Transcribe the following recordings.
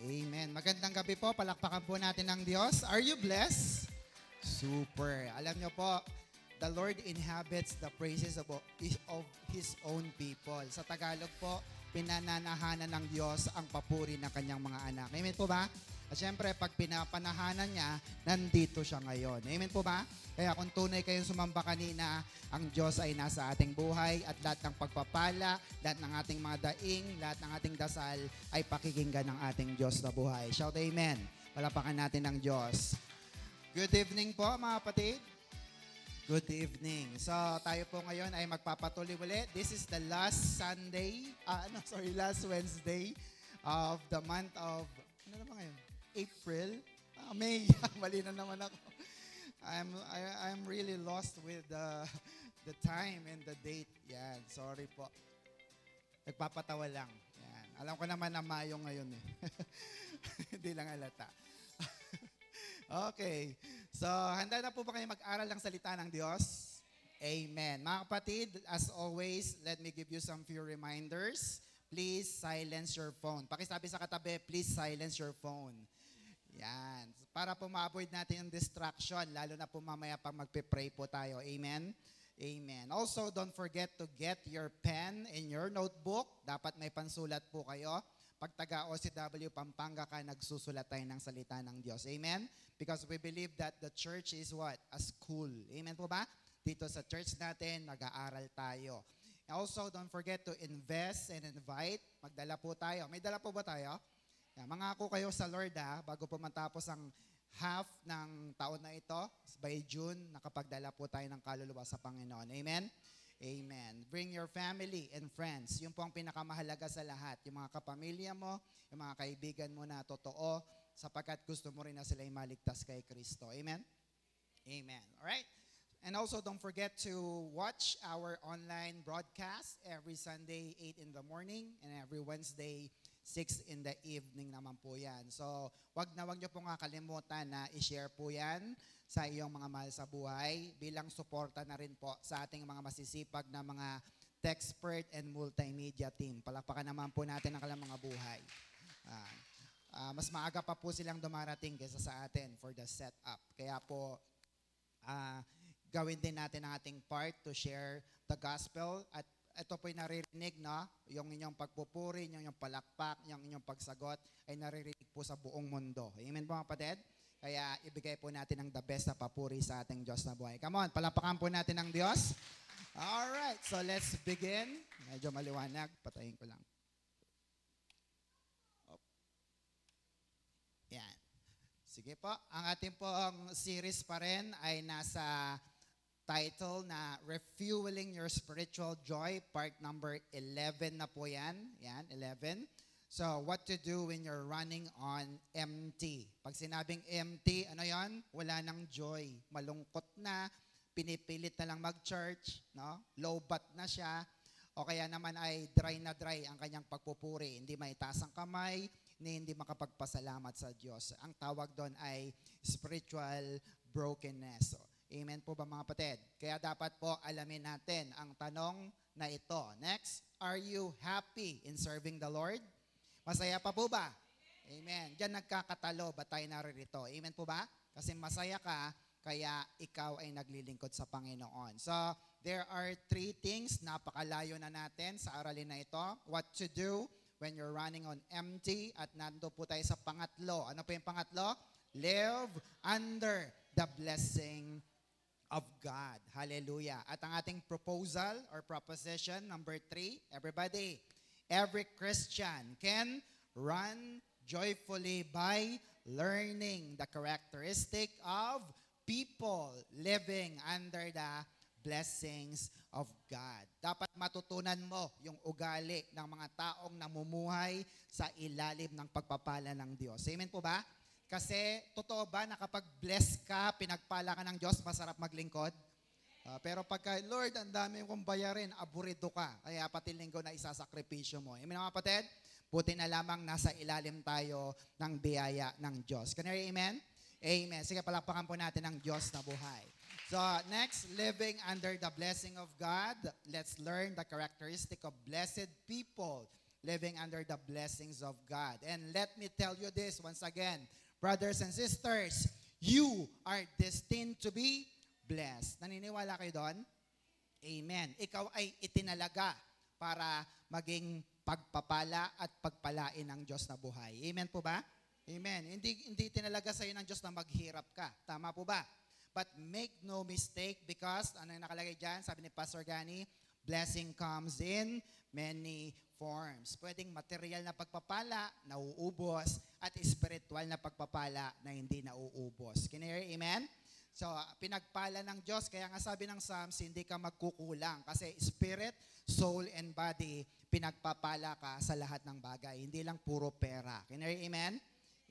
Amen. Magandang gabi po. Palakpakan po natin ng Diyos. Are you blessed? Super. Alam nyo po, the Lord inhabits the praises of His own people. Sa Tagalog po, pinananahanan ng Diyos ang papuri ng kanyang mga anak. Amen po ba? At syempre, pag pinapanahanan niya, nandito siya ngayon. Amen po ba? Kaya kung tunay kayong sumamba kanina, ang Diyos ay nasa ating buhay at lahat ng pagpapala, lahat ng ating mga daing, lahat ng ating dasal ay pakikinggan ng ating Diyos na buhay. Shout amen. Palapakan natin ng Diyos. Good evening po mga kapatid. Good evening. So tayo po ngayon ay magpapatuloy ulit. This is the last last Wednesday of the month of, ano naman ngayon? April? May. Mali na naman ako. I'm really lost with the time and the date. Yan, sorry po. Nagpapatawa lang. Yan. Alam ko naman na Mayo ngayon eh. Hindi lang halata. Okay. So, handa na po ba kayo mag-aral ng salita ng Diyos? Amen. Mga kapatid, as always, let me give you some few reminders. Please silence your phone. Pakisabi sa katabi, please silence your phone. Yan. Para po ma-avoid natin yung distraction, lalo na po mamaya pag magpe-pray po tayo. Amen? Amen. Also, don't forget to get your pen and your notebook. Dapat may pansulat po kayo. Pag taga-OCW Pampanga ka, nagsusulat tayo ng salita ng Diyos. Amen? Because we believe that the church is what? A school. Amen po ba? Dito sa church natin, nag-aaral tayo. Also, don't forget to invest and invite. Magdala po tayo. May dala po ba tayo? Yeah, mangako kayo sa Lord bago po matapos ang half ng taon na ito, by June, nakapagdala po tayo ng kaluluwa sa Panginoon. Amen? Amen. Bring your family and friends. Yun po ang pinakamahalaga sa lahat. Yung mga kapamilya mo, yung mga kaibigan mo na totoo, sapagkat gusto mo rin na sila maligtas kay Kristo. Amen? Amen. Alright? And also, don't forget to watch our online broadcast every Sunday, 8 in the morning, and every Wednesday, 6 in the evening naman po yan. So, wag nyo pong kakalimutan na i-share po yan sa iyong mga mahal sa buhay bilang suporta na rin po sa ating mga masisipag na mga Techspert and multimedia team. Palakpakan naman po natin ang kanilang mga buhay. Mas maaga pa po silang dumarating kaysa sa atin for the setup. Kaya po, gawin din natin ang ating part to share the gospel at ito po'y naririnig, no? Yung inyong pagpupuri, yung inyong palakpak, yung inyong pagsagot ay naririnig po sa buong mundo. Amen po mga kapatid? Kaya ibigay po natin ang the best na papuri sa ating Diyos na buhay. Come on, palakpakan po natin ang Diyos. Alright, so let's begin. Medyo maliwanag, patayin ko lang. Yan. Sige po, ang ating pong series pa rin ay nasa title na Refueling Your Spiritual Joy, part number 11 na po yan. Yan, 11. So, what to do when you're running on empty. Pag sinabing empty, ano yan? Wala nang joy. Malungkot na, pinipilit na lang mag-church, no? Low-bat na siya, o kaya naman ay dry na dry ang kanyang pagpupuri. Hindi maitaas ang kamay, hindi makapagpasalamat sa Diyos. Ang tawag doon ay spiritual brokenness. Amen po ba mga kapatid? Kaya dapat po alamin natin ang tanong na ito. Next, are you happy in serving the Lord? Masaya pa po ba? Amen. Diyan nagkakatalo ba tayo naririto? Amen po ba? Kasi masaya ka, kaya ikaw ay naglilingkod sa Panginoon. So, there are 3 things, napakalayo na natin sa aralin na ito. What to do when you're running on empty. At nando po tayo sa pangatlo. Ano po yung pangatlo? Live under the blessing of God. Hallelujah. At ang ating proposal or proposition number 3, everybody, every Christian can run joyfully by learning the characteristic of people living under the blessings of God. Dapat matutunan mo yung ugali ng mga taong namumuhay sa ilalim ng pagpapala ng Diyos. Amen po ba? Kasi totoo ba na kapag bless ka, pinagpala ka ng Diyos, masarap maglingkod? Pero pagka, Lord, ang dami kong bayarin, aburido ka. Kaya pati linggo na isasakripisyo mo. Amen mga kapatid? Buti na lamang nasa ilalim tayo ng biyaya ng Diyos. Can you hear amen? Amen. Sige, palakpakan po natin ang Diyos na buhay. So, next, living under the blessing of God. Let's learn the characteristic of blessed people. living under the blessings of God. And let me tell you this once again, brothers and sisters, you are destined to be blessed. Naniniwala kayo doon? Amen. Ikaw ay itinalaga para maging pagpapala at pagpalain ng Diyos na buhay. Amen po ba? Amen. Hindi tinalaga sa iyo ng Diyos na maghirap ka. Tama po ba? But make no mistake because, ano yung nakalagay dyan? Sabi ni Pastor Gani, blessing comes in many forms. Pwedeng material na pagpapala, nauubos, at spiritual na pagpapala na hindi nauubos. Can you hear? Amen? So, pinagpala ng Diyos, kaya nga sabi ng Psalms, hindi ka magkukulang. Kasi spirit, soul, and body, pinagpapala ka sa lahat ng bagay. Hindi lang puro pera. Can you hear? Amen?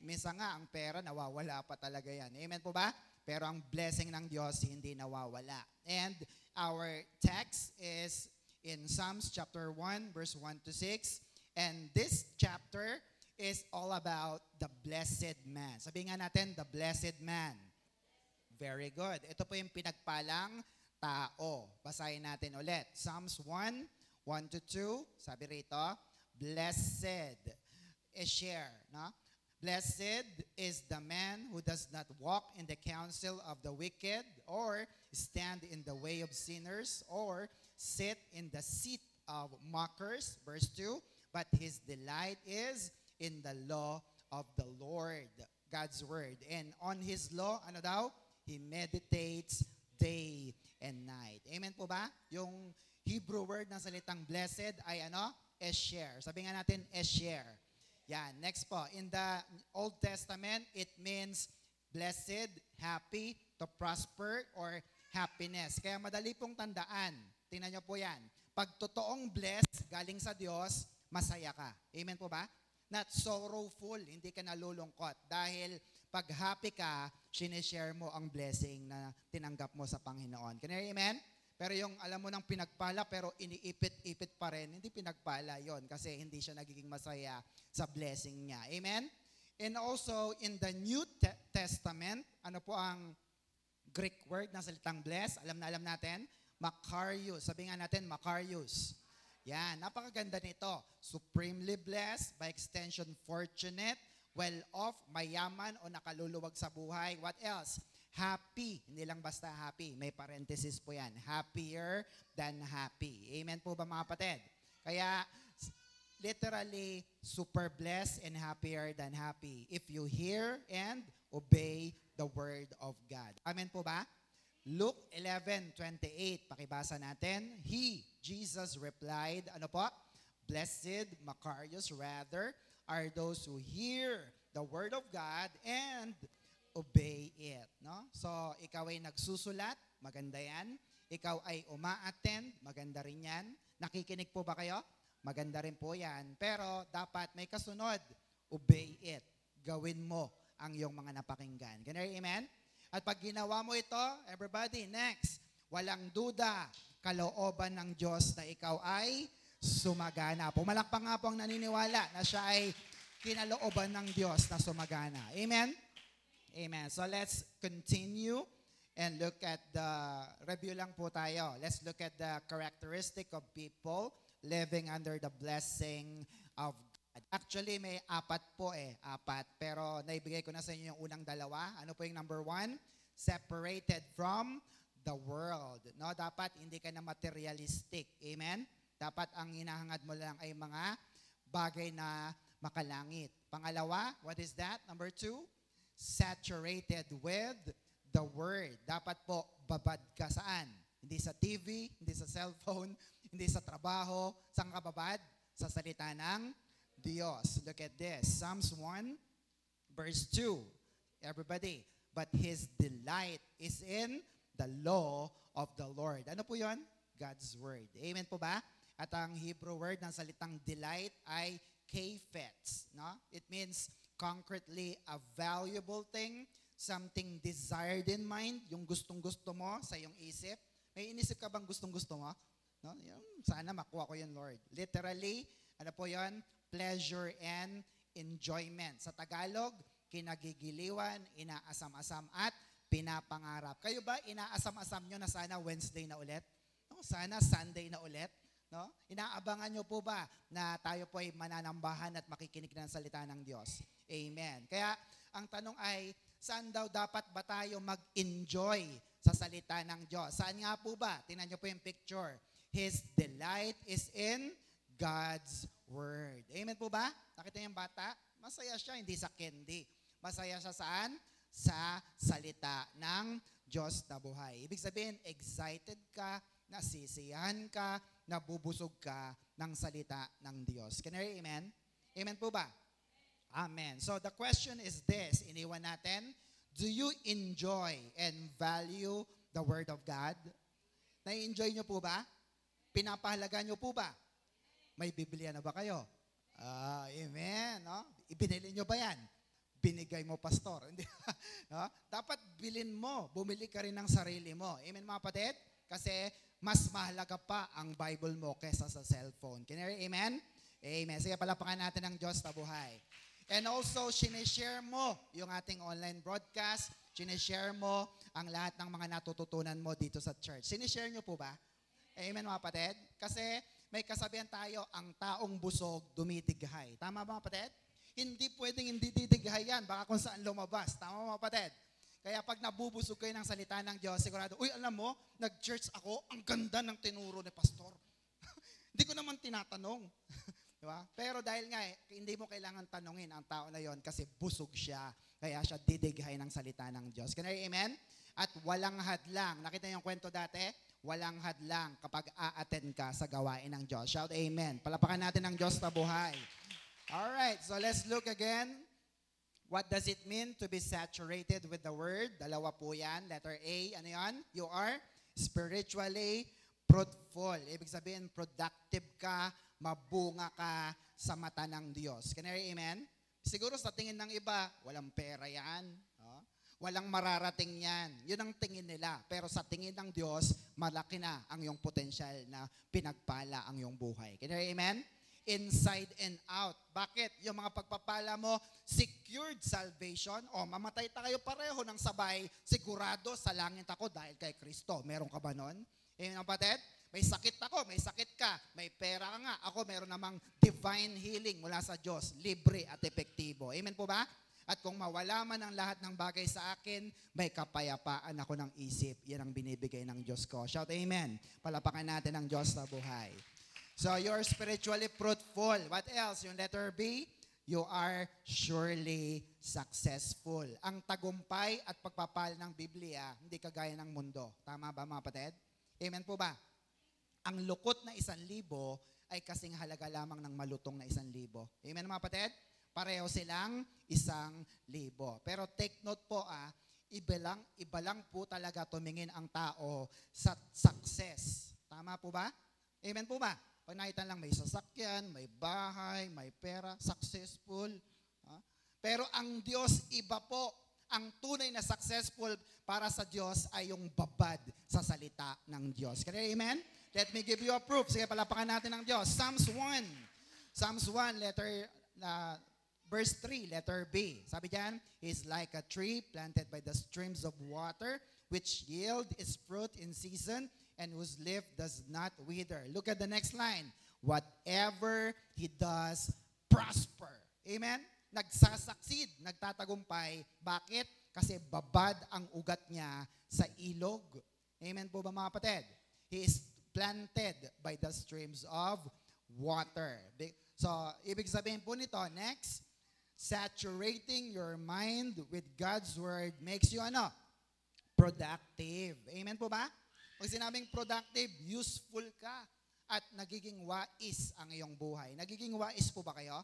Minsan nga, ang pera, nawawala pa talaga yan. Amen po ba? Pero ang blessing ng Diyos, hindi nawawala. And our text is in Psalms chapter 1, verse 1 to 6. And this chapter is all about the blessed man. Sabi nga natin, the blessed man. Very good. Ito po yung pinagpalang tao. Basahin natin ulit. Psalms 1, 1 to 2. Sabi rito, blessed is share. No? Blessed is the man who does not walk in the counsel of the wicked, or stand in the way of sinners, or sit in the seat of mockers. Verse 2, but his delight is in the law of the Lord, God's word. And on his law, ano daw? He meditates day and night. Amen po ba? Yung Hebrew word ng salitang blessed ay ano? Esher. Sabi nga natin, Esher. Yan. Next po. In the Old Testament, it means blessed, happy, to prosper, or happiness. Kaya madali pong tandaan. Tingnan nyo po yan. Pag totoong blessed, galing sa Diyos, masaya ka. Amen po ba? Not sorrowful, hindi ka nalulungkot. Dahil pag happy ka, sinishare mo ang blessing na tinanggap mo sa Panginoon. Can you hear? Amen? Pero yung alam mo ng pinagpala pero iniipit-ipit pa rin, hindi pinagpala yon kasi hindi siya nagiging masaya sa blessing niya. Amen? And also in the New Testament, ano po ang Greek word na salitang bless? Alam natin? Makarios. Sabi nga natin, Makarios. Yan, napakaganda nito. Supremely blessed, by extension fortunate, well-off, mayaman o nakaluluwag sa buhay. What else? Happy. Hindi lang basta happy. May parenthesis po yan. Happier than happy. Amen po ba mga kapatid? Kaya, literally, super blessed and happier than happy if you hear and obey the word of God. Amen po ba? Luke 11:28, pakibasa natin. He, Jesus replied, ano po? Blessed, Macarius rather, are those who hear the word of God and obey it. No? So, ikaw ay nagsusulat, maganda yan. Ikaw ay uma-attend, maganda rin yan. Nakikinig po ba kayo? Maganda rin po yan. Pero dapat may kasunod, obey it. Gawin mo ang iyong mga napakinggan. Ganun, amen? At pag ginawa mo ito, everybody, next, walang duda, kalooban ng Diyos na ikaw ay sumagana. Pumalakpak nga po ang naniniwala na siya ay kinalooban ng Diyos na sumagana. Amen? Amen. So let's continue and look at the, review lang po tayo. Let's look at the characteristic of people living under the blessing of God. Actually, may apat. Pero naibigay ko na sa inyo yung unang dalawa. Ano po yung number 1? Separated from the world. No, dapat hindi ka na materialistic. Amen? Dapat ang hinahangad mo lang ay mga bagay na makalangit. Pangalawa, what is that? Number 2, saturated with the Word. Dapat po babad ka saan? Hindi sa TV, hindi sa cellphone, hindi sa trabaho. Saan ka babad? Sa salita ng Diyos. Look at this. Psalms 1, verse 2. Everybody, but His delight is in the law of the Lord. Ano po yun? God's Word. Amen po ba? At ang Hebrew word ng salitang delight ay kefetz. No? It means concretely a valuable thing, something desired in mind, yung gustong-gusto mo sa iyong isip. May inisip ka bang gustong-gusto mo? No? Sana makuha ko yun, Lord. Literally, ano po yun? Pleasure and enjoyment. Sa Tagalog, kinagigiliwan, inaasam-asam at pinapangarap. Kayo ba, inaasam-asam nyo na sana Wednesday na ulit? No? Sana Sunday na ulit? No? Inaabangan nyo po ba na tayo po ay mananambahan at makikinig ng salita ng Diyos? Amen. Kaya ang tanong ay, saan daw dapat ba tayo mag-enjoy sa salita ng Diyos? Saan nga po ba? Tingnan nyo po yung picture. His delight is in God's Word. Amen po ba? Nakita niyo yung bata? Masaya siya, hindi sa candy. Masaya siya saan? Sa salita ng Diyos na buhay. Ibig sabihin, excited ka, nasisiyahan ka, nabubusog ka ng salita ng Diyos. Can you hear amen? Amen po ba? Amen. So the question is this, iniwan natin, do you enjoy and value the Word of God? Na-enjoy nyo po ba? Pinapahalaga nyo po ba? May Biblia na ba kayo? Amen. No? Ibinili nyo ba yan? Binigay mo, pastor. Hindi. No? Dapat bilin mo. Bumili ka rin ng sarili mo. Amen, mga kapatid? Kasi mas mahalaga pa ang Bible mo kesa sa cellphone. Can you hear amen? Amen. Sige, palapakan natin ang Diyos na buhay. And also, sinishare mo yung ating online broadcast. Sinishare mo ang lahat ng mga natututunan mo dito sa church. Sinishare nyo po ba? Amen, mga kapatid? Kasi may kasabihan tayo, ang taong busog, dumidighay. Tama ba, mga kapatid? Hindi pwedeng hindi didighay yan. Baka kung saan lumabas. Tama, mga kapatid? Kaya pag nabubusog kayo ng salita ng Diyos, sigurado, uy, alam mo, nag-church ako, ang ganda ng tinuro ni pastor. Hindi ko naman tinatanong. Diba? Pero dahil nga, hindi mo kailangan tanungin ang tao na yon kasi busog siya. Kaya siya didighay ng salita ng Diyos. Can I amen? At walang hadlang. Nakita niyo yung kwento dati? Walang hadlang kapag a-attend ka sa gawain ng Diyos. Shout amen. Palapakan natin ang Diyos na buhay. Alright, so let's look again. What does it mean to be saturated with the Word? Dalawa po yan. Letter A, ano yan? You are spiritually fruitful. Ibig sabihin, productive ka, mabunga ka sa mata ng Diyos. Can I hear amen? Siguro sa tingin ng iba, walang pera yan. No? Walang mararating yan. Yun ang tingin nila. Pero sa tingin ng Diyos, malaki na ang iyong potensyal na pinagpala ang iyong buhay. Can I hear amen? Inside and out. Bakit? Yung mga pagpapala mo, secured salvation, o mamatay tayo pareho ng sabay, sigurado sa langit ako dahil kay Kristo. Meron ka ba nun? Amen, kapatid? May sakit ako, may sakit ka, may pera ka nga. Ako meron namang divine healing mula sa Diyos, libre at epektibo. Amen po ba? At kung mawala man ang lahat ng bagay sa akin, may kapayapaan ako ng isip. Yan ang binibigay ng Diyos ko. Shout amen. Palapakan natin ang Diyos na buhay. So, you're spiritually fruitful. What else? Yung letter B, you are surely successful. Ang tagumpay at pagpapal ng Biblia, hindi kagaya ng mundo. Tama ba, mga kapatid? Amen po ba? Ang lukot na 1,000 ay kasing halaga lamang ng malutong na 1,000. Amen, mga kapatid? Pareho silang 1,000. Pero take note po, iba lang po talaga tumingin ang tao sa success. Tama po ba? Amen po ba? Pag nakita lang may sasakyan, may bahay, may pera, successful. Pero ang Diyos iba po. Ang tunay na successful para sa Diyos ay yung babad sa salita ng Diyos. Kaya amen? Let me give you a proof. Sige, palapakan natin ng Diyos. Psalms 1. Psalms 1, verse 3, letter B. Sabi diyan, He's like a tree planted by the streams of water, which yield its fruit in season, and whose leaf does not wither. Look at the next line. Whatever he does, prosper. Amen? Nagsasucceed, nagtatagumpay. Bakit? Kasi babad ang ugat niya sa ilog. Amen po ba, mga kapatid? He is planted by the streams of water. So, ibig sabihin po nito, next, saturating your mind with God's Word makes you ano? Productive. Amen po ba? Pag sinabing productive, useful ka at nagiging wais ang iyong buhay. Nagiging wais po ba kayo?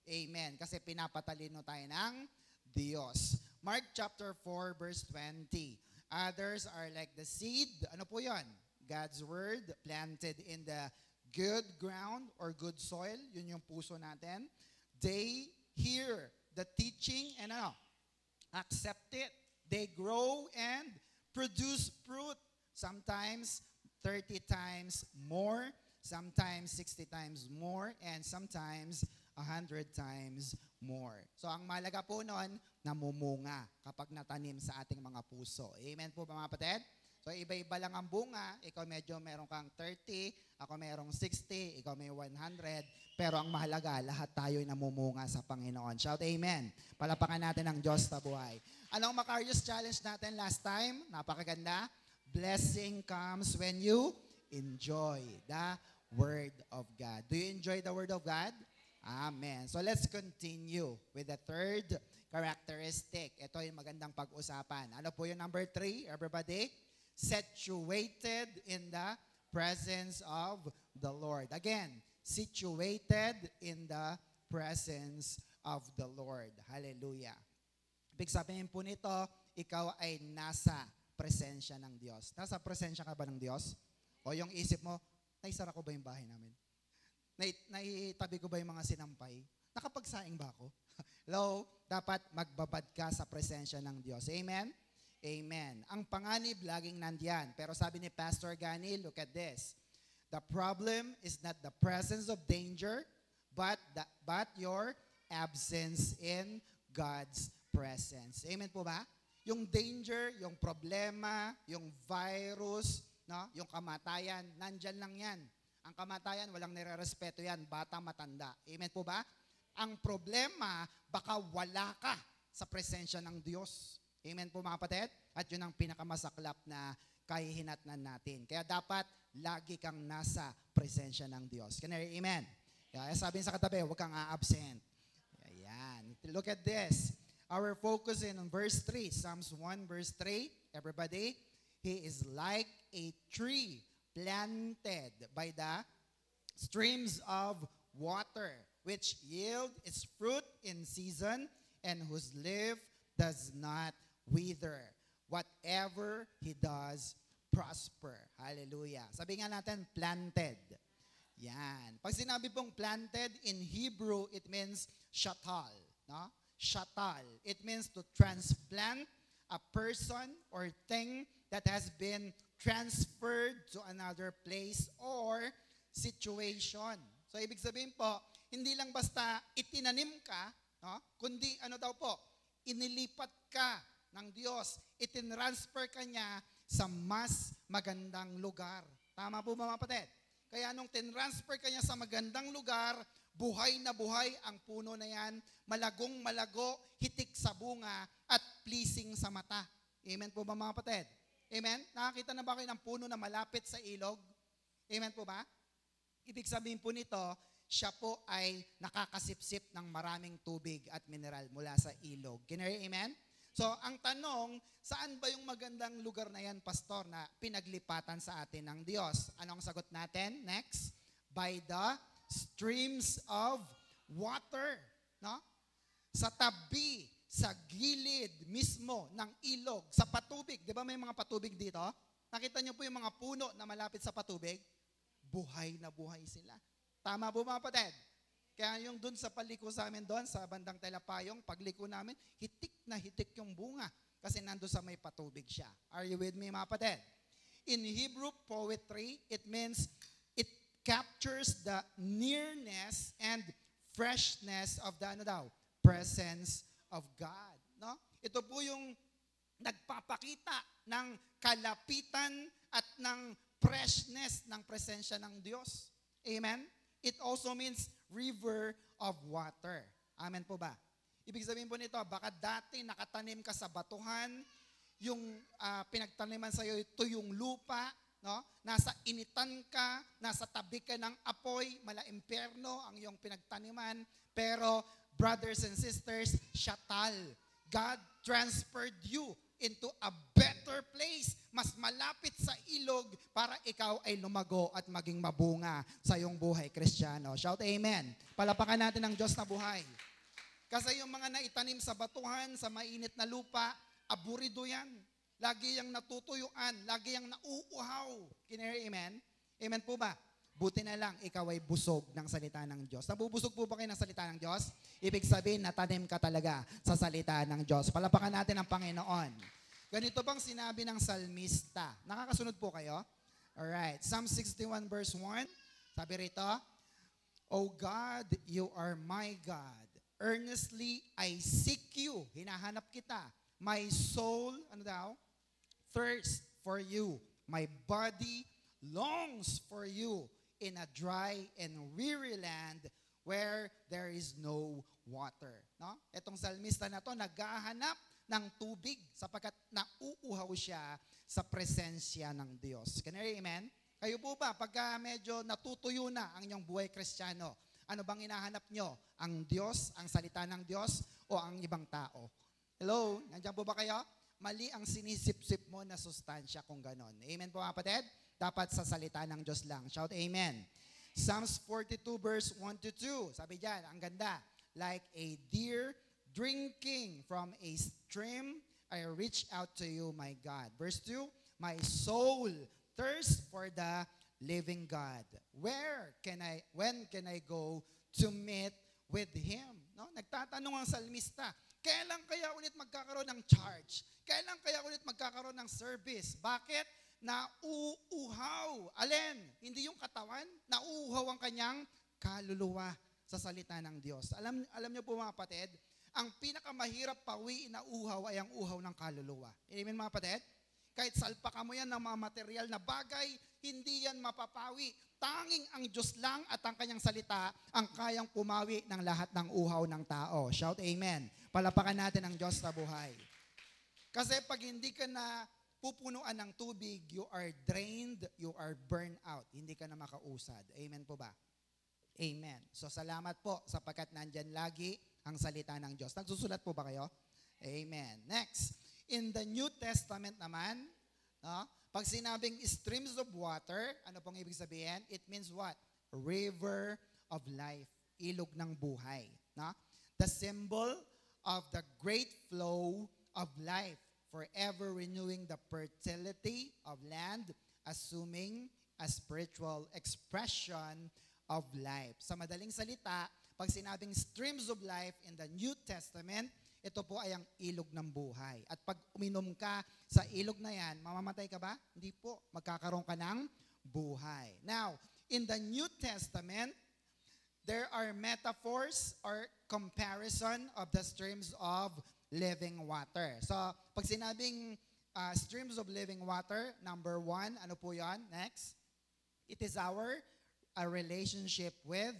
Amen. Kasi pinapatalino tayo ng Diyos. Mark chapter 4 verse 20. Others are like the seed. Ano po yon? God's Word planted in the good ground or good soil. Yun yung puso natin. They hear the teaching and accept it. They grow and produce fruit. Sometimes 30 times more, sometimes 60 times more, and sometimes 100 times more. So ang mahalaga po noon, namumunga kapag natanim sa ating mga puso. Amen po, mga kapatid? So iba-iba lang ang bunga. Ikaw medyo meron kang 30, ako merong 60, ikaw may 100. Pero ang mahalaga, lahat tayo'y namumunga sa Panginoon. Shout amen. Palapakan natin ang Diyos na buhay. Anong Macarius Challenge natin last time? Napakaganda. Blessing comes when you enjoy the Word of God. Do you enjoy the Word of God? Amen. So let's continue with the third characteristic. Ito yung magandang pag-usapan. Ano po yung number 3, everybody? Situated in the presence of the Lord. Again, situated in the presence of the Lord. Hallelujah. Ibig sabihin po nito, ikaw ay nasa presensya ng Diyos. Nasa presensya ka ba ng Diyos? O yung isip mo, naisara ko ba yung bahay namin? Naitabi ko ba yung mga sinampay? Nakapagsaing ba ako? Hello? Dapat magbabad ka sa presensya ng Diyos. Amen? Amen. Ang panganib laging nandiyan. Pero sabi ni Pastor Gani, look at this. The problem is not the presence of danger, but your absence in God's presence. Amen po ba? Yung danger, yung problema, yung virus, no? Yung kamatayan, nandyan lang yan. Ang kamatayan, walang nire-respeto yan, bata, matanda. Amen po ba? Ang problema, baka wala ka sa presensya ng Diyos. Amen po mga kapatid? At yun ang pinakamasaklap na kahihinatnan natin. Kaya dapat lagi kang nasa presensya ng Diyos. Can I hear amen? Kaya sabihin sa katabi, huwag kang a-absent. Ayan. Look at this. Our focus in on verse 3, Psalms 1 verse 3. Everybody, He is like a tree planted by the streams of water, which yield its fruit in season, and whose leaf does not wither. Whatever he does, prosper. Hallelujah. Sabi nga natin, planted. Yan. Pag sinabi pong planted, in Hebrew, it means shatal. No? Shatal. It means to transplant a person or thing that has been transferred to another place or situation. So, ibig sabihin po, hindi lang basta itinanim ka, no? Kundi ano daw po, inilipat ka ng Diyos. Itinransfer ka niya sa mas magandang lugar. Tama po ba mga kapatid? Kaya nung tinransfer ka niya sa magandang lugar, buhay na buhay ang puno na yan, malagong malago, hitik sa bunga, at pleasing sa mata. Amen po ba mga kapatid? Amen? Nakakita na ba kayo ng puno na malapit sa ilog? Amen po ba? Ibig sabihin po nito, siya po ay nakakasipsip ng maraming tubig at mineral mula sa ilog. Can you hear amen? So, ang tanong, saan ba yung magandang lugar na yan, Pastor, na pinaglipatan sa atin ng Diyos? Anong sagot natin? Next. By the streams of water. No? Sa tabi, sa gilid mismo ng ilog, sa patubig. Di ba may mga patubig dito? Nakita niyo po yung mga puno na malapit sa patubig? Buhay na buhay sila. Tama po mga kapatid? Kaya yung dun sa paliko sa amin doon, sa bandang Telapayong, pagliko namin, hitik na hitik yung bunga kasi nando sa may patubig siya. Are you with me mga kapatid? In Hebrew poetry, it means it captures the nearness and freshness of the presence of God. No? Ito po yung nagpapakita ng kalapitan at ng freshness ng presensya ng Diyos. Amen? It also means river of water. Amen po ba? Ibig sabihin po nito, baka dati nakatanim ka sa batuhan, yung pinagtaniman sa iyo ito yung lupa, no? Nasa initan ka, nasa tabi ka ng apoy, mala impyerno ang iyong pinagtaniman, pero brothers and sisters, shatal. God transferred you into a better place, mas malapit sa ilog para ikaw ay lumago at maging mabunga sa iyong buhay, Kristiyano. Shout amen. Palapakan natin ang Diyos na buhay. Kasi yung mga naitanim sa batuhan, sa mainit na lupa, aburido yan. Lagi yung natutuyuan, lagi yung nauuhaw. Kinere, amen? Amen po ba? Buti na lang, ikaw ay busog ng salita ng Diyos. Nabubusog po ba kayo ng salita ng Diyos? Ibig sabihin, natanim ka talaga sa salita ng Diyos. Palapakan natin ang Panginoon. Ganito bang sinabi ng salmista? Nakakasunod po kayo? Alright, Psalm 61 verse 1. Sabi rito, O God, you are my God. Earnestly I seek you. Hinahanap kita. My soul, thirst for you. My body longs for you in a dry and weary land where there is no water. No? Itong salmista na to naghahanap ng tubig sapagkat nauuhaw siya sa presensya ng Diyos. Can you amen? Kayo po ba, pagka medyo natutuyo na ang inyong buhay Kristiyano, ano bang hinahanap nyo? Ang Diyos, ang salita ng Diyos, o ang ibang tao? Hello? Nandiyan po ba kayo? Mali ang sinisip-sip mo na sustansya kung ganon. Amen po mga kapatid? Dapat sa salita ng Diyos lang. Shout amen. Psalms 42 verse 1 to 2. Sabi diyan, ang ganda. Like a deer drinking from a stream, I reach out to you, my God. Verse 2, my soul thirsts for the living God. When can I go to meet with Him? No? Nagtatanong ang salmista, kailan kaya ulit magkakaroon ng charge? Kailan kaya ulit magkakaroon ng service? Bakit? Nauuhaw. Alin? Hindi yung katawan. Nauuhaw ang kanyang kaluluwa sa salita ng Diyos. Alam niyo po mga kapatid, ang pinakamahirap pawiin na uhaw ay ang uhaw ng kaluluwa. Amen mga kapatid? Kahit salpakan mo yan ng mga material na bagay, hindi yan mapapawi. Tanging ang Diyos lang at ang kanyang salita ang kayang pumawi ng lahat ng uhaw ng tao. Shout amen. Palapakan natin ang Diyos sa buhay. Kasi pag hindi ka na pupunuan ng tubig, you are drained, you are burned out. Hindi ka na makausad. Amen po ba? Amen. So salamat po sapagkat nandyan lagi ang salita ng Diyos. Nagsusulat po ba kayo? Amen. Next. In the New Testament naman, no, pag sinabing streams of water, ano pong ibig sabihin? It means what? River of life. Ilog ng buhay. No? The symbol of the great flow of life, forever renewing the fertility of land, assuming a spiritual expression of life. Sa madaling salita, pag sinabing streams of life in the New Testament, ito po ay ang ilog ng buhay. At pag uminom ka sa ilog na yan, mamamatay ka ba? Hindi po. Magkakaroon ka ng buhay. Now, in the New Testament, there are metaphors or comparison of the streams of living water. So, pag sinabing streams of living water, number 1, ano po yan? Next. It is our relationship with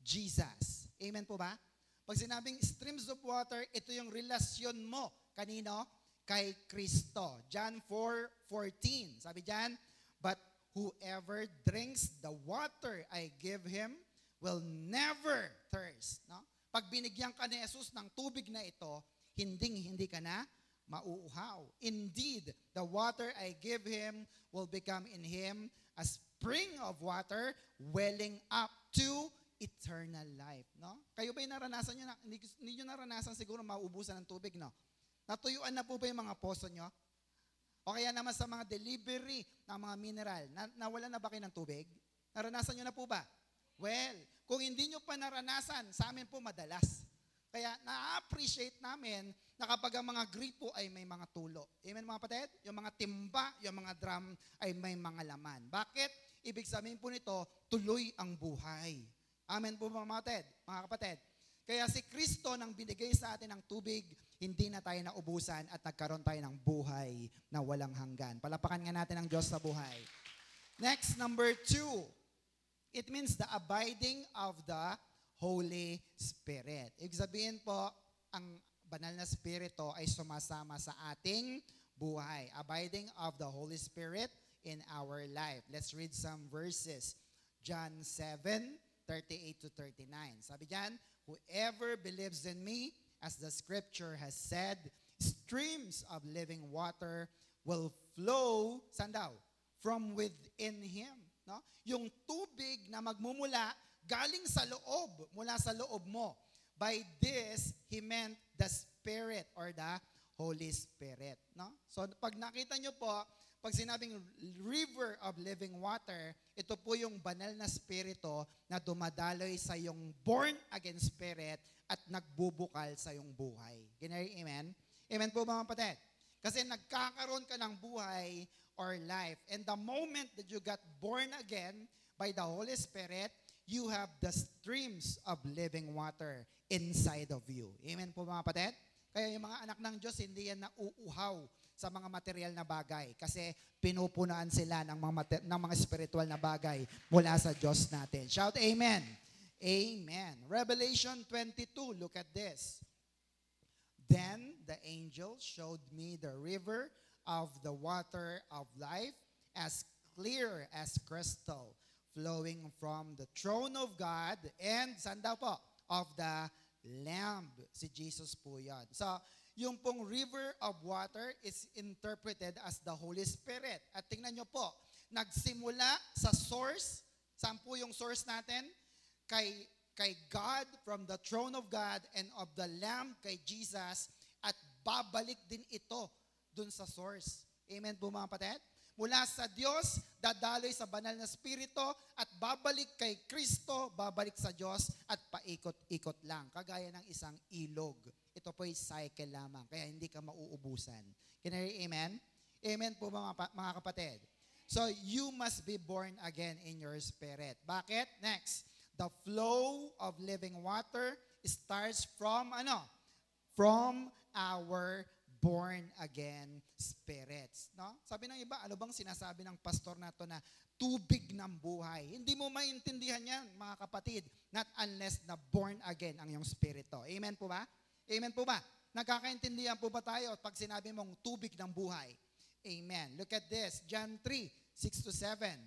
Jesus. Amen po ba? Pag sinabing streams of water, ito yung relasyon mo. Kanino? Kay Kristo. John 4:14. Sabi diyan, but whoever drinks the water I give him will never thirst. No? Pag binigyan ka ni Jesus ng tubig na ito, hindi ka na mauuhaw. Indeed, the water I give him will become in him a spring of water welling up to eternal life, no? Kayo ba yung naranasan nyo? Hindi nyo naranasan siguro mauubusan ng tubig, no? Natuyuan na po ba yung mga poso nyo? O kaya naman sa mga delivery ng mga mineral, nawala na ba kayo ng tubig? Naranasan nyo na po ba? Well, kung hindi nyo pa naranasan, sa amin po madalas. Kaya na-appreciate namin na kapag ang mga gripo ay may mga tulo. Amen mga kapatid? Yung mga timba, yung mga drum ay may mga laman. Bakit? Ibig sabihin po nito, tuloy ang buhay. Amen po mga kapatid. Kaya si Kristo nang binigay sa atin ng tubig, hindi na tayo naubusan at nagkaroon tayo ng buhay na walang hanggan. Palapakan nga natin ang Diyos sa buhay. Next, number 2. It means the abiding of the Holy Spirit. Ibig sabihin po, ang banal na Spirito ay sumasama sa ating buhay. Abiding of the Holy Spirit in our life. Let's read some verses. John 7:38 to 39. Sabi diyan, whoever believes in me, as the scripture has said, streams of living water will flow, saan daw? From within him. No? Yung tubig na magmumula galing sa loob, mula sa loob mo. By this, he meant the Spirit or the Holy Spirit. No? So pag nakita nyo po, pag sinabing river of living water, ito po yung banal na spirito na dumadaloy sa yung born again spirit at nagbubukal sa yung buhay. Ganyan, amen? Amen po mga kapatid? Kasi nagkakaroon ka ng buhay or life. And the moment that you got born again by the Holy Spirit, you have the streams of living water inside of you. Amen po mga kapatid? Kaya yung mga anak ng Diyos, hindi yan nauuhaw sa mga material na bagay kasi pinupunaan sila ng ng mga spiritual na bagay mula sa Diyos natin. Shout amen. Amen. Revelation 22, look at this. Then the angel showed me the river of the water of life, as clear as crystal, flowing from the throne of God and, saan daw po? Of the Lamb. Si Jesus po yan. So, yung pong river of water is interpreted as the Holy Spirit. At tingnan nyo po, nagsimula sa source. Saan po yung source natin? Kay God, from the throne of God and of the Lamb, kay Jesus, at babalik din ito dun sa source. Amen po mga kapatid? Mula sa Diyos, dadaloy sa banal na Espiritu, at babalik kay Kristo, babalik sa Diyos, at paikot-ikot lang, kagaya ng isang ilog. Ito po ay cycle lamang, kaya hindi ka mauubusan. Can I hear amen? Amen po mga kapatid. So, you must be born again in your spirit. Bakit? Next, the flow of living water starts from From our born again spirits. No? Sabi ng iba, ano bang sinasabi ng pastor na to na tubig ng buhay? Hindi mo maintindihan yan, mga kapatid, not unless na born again ang iyong spirito. Amen po ba? Amen po ba? Nagkakaintindihan po ba tayo pag sinabi mong tubig ng buhay? Amen. Look at this, John 3, 6-7.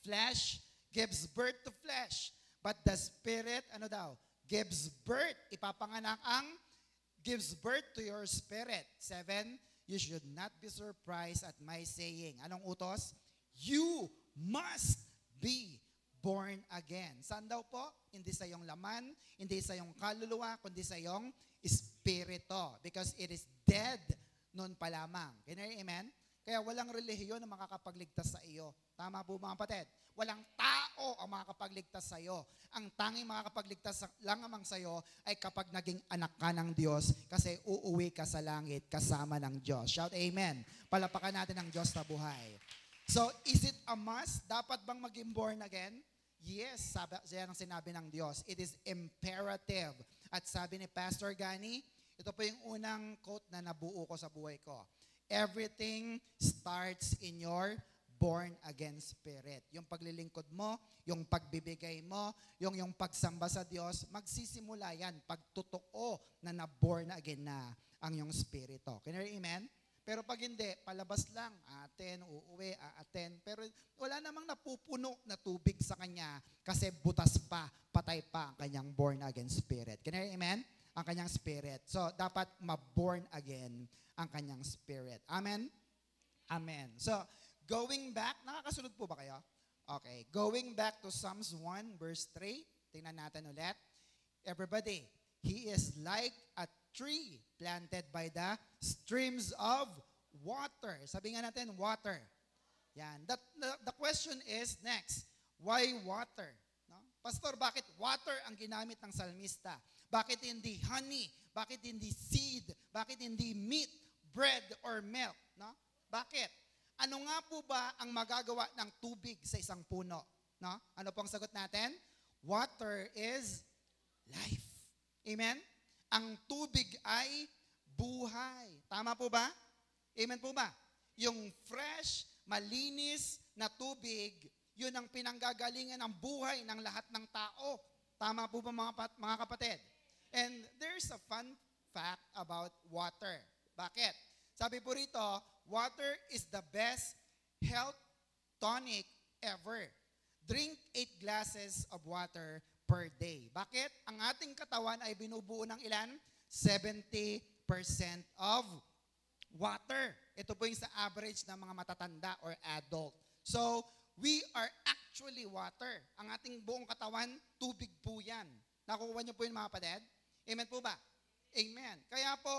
Flesh gives birth to flesh, but the Spirit, gives birth, ipapanganak ang gives birth to your spirit. 7, you should not be surprised at my saying. Anong utos? You must be born again. Saan daw po? Hindi sa iyong laman, hindi sa iyong kaluluwa, kundi sa iyong espiritu. Because it is dead noon pa lamang. Can you hear amen? Kaya walang relihiyon na makakapagligtas sa iyo. Tama po mga kapatid? Walang tao ang makakapagligtas sa iyo. Ang tanging makakapagligtas lang naman sa iyo ay kapag naging anak ka ng Diyos kasi uuwi ka sa langit kasama ng Diyos. Shout amen. Palapakan natin ang Diyos na buhay. So, is it a must? Dapat bang maging born again? Yes, yan ang sinabi ng Diyos. It is imperative. At sabi ni Pastor Gani, ito po yung unang quote na nabuo ko sa buhay ko. Everything starts in your born-again spirit. Yung paglilingkod mo, yung pagbibigay mo, yung pagsamba sa Diyos, magsisimula yan pag totoo na born again na ang yung spirito. Can you hear amen? Pero pag hindi, palabas lang, uuwi, pero wala namang napupuno na tubig sa kanya kasi butas pa, patay pa ang kanyang born-again spirit. Can you hear amen? Ang kanyang spirit. So, dapat ma-born again ang kanyang spirit. Amen? Amen. So, going back, nakakasunod po ba kayo? Okay. Going back to Psalms 1 verse 3, tingnan natin ulit. Everybody, he is like a tree planted by the streams of water. Sabi nga natin, water. Yan. The question is next, why water? No? Pastor, bakit water ang ginamit ng salmista? Bakit hindi honey? Bakit hindi seed? Bakit hindi meat, bread, or milk? No? Bakit? Ano nga po ba ang magagawa ng tubig sa isang puno? No? Ano po ang sagot natin? Water is life. Amen? Ang tubig ay buhay. Tama po ba? Amen po ba? Yung fresh, malinis na tubig, yun ang pinanggagalingan ng buhay ng lahat ng tao. Tama po ba mga kapatid? And there's a fun fact about water. Bakit? Sabi po rito, water is the best health tonic ever. Drink 8 glasses of water per day. Bakit? Ang ating katawan ay binubuo ng ilan? 70% of water. Ito po yung sa average ng mga matatanda or adult. So, we are actually water. Ang ating buong katawan, tubig po yan. Nakukuha niyo po yun mga kapatid? Amen po ba? Amen. Kaya po,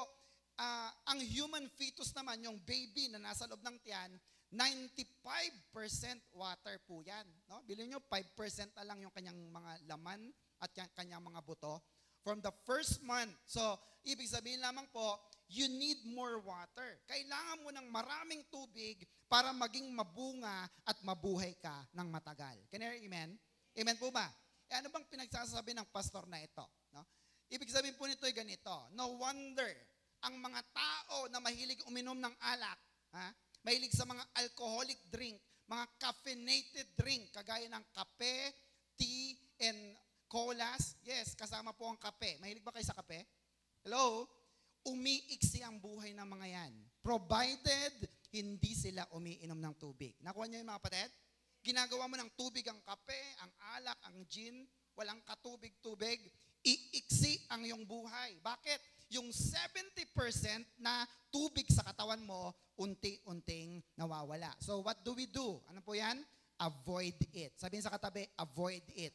ang human fetus naman, yung baby na nasa loob ng tiyan, 95% water po yan. No? Bilhin nyo, 5% na lang yung kanyang mga laman at kanyang mga buto. From the first month. So, ibig sabihin lamang po, you need more water. Kailangan mo ng maraming tubig para maging mabunga at mabuhay ka ng matagal. Can you hear amen? Amen po ba? Ano bang pinagsasabi ng pastor na ito? No? Ibig sabihin po nito ay ganito. No wonder ang mga tao tao na mahilig uminom ng alak, ha? Mahilig sa mga alcoholic drink, mga caffeinated drink, kagaya ng kape, tea, and colas. Yes, kasama po ang kape. Mahilig ba kayo sa kape? Hello? Umiiksi ang buhay ng mga yan. Provided hindi sila umiinom ng tubig. Nakuha niyo yung mga kapatid? Ginagawa mo ng tubig ang kape, ang alak, ang gin, walang katubig-tubig, iiksi ang iyong buhay. Bakit? Yung 70% na tubig sa katawan mo, unti-unting nawawala. So what do we do? Ano po yan? Avoid it. Sabihin sa katabi, avoid it.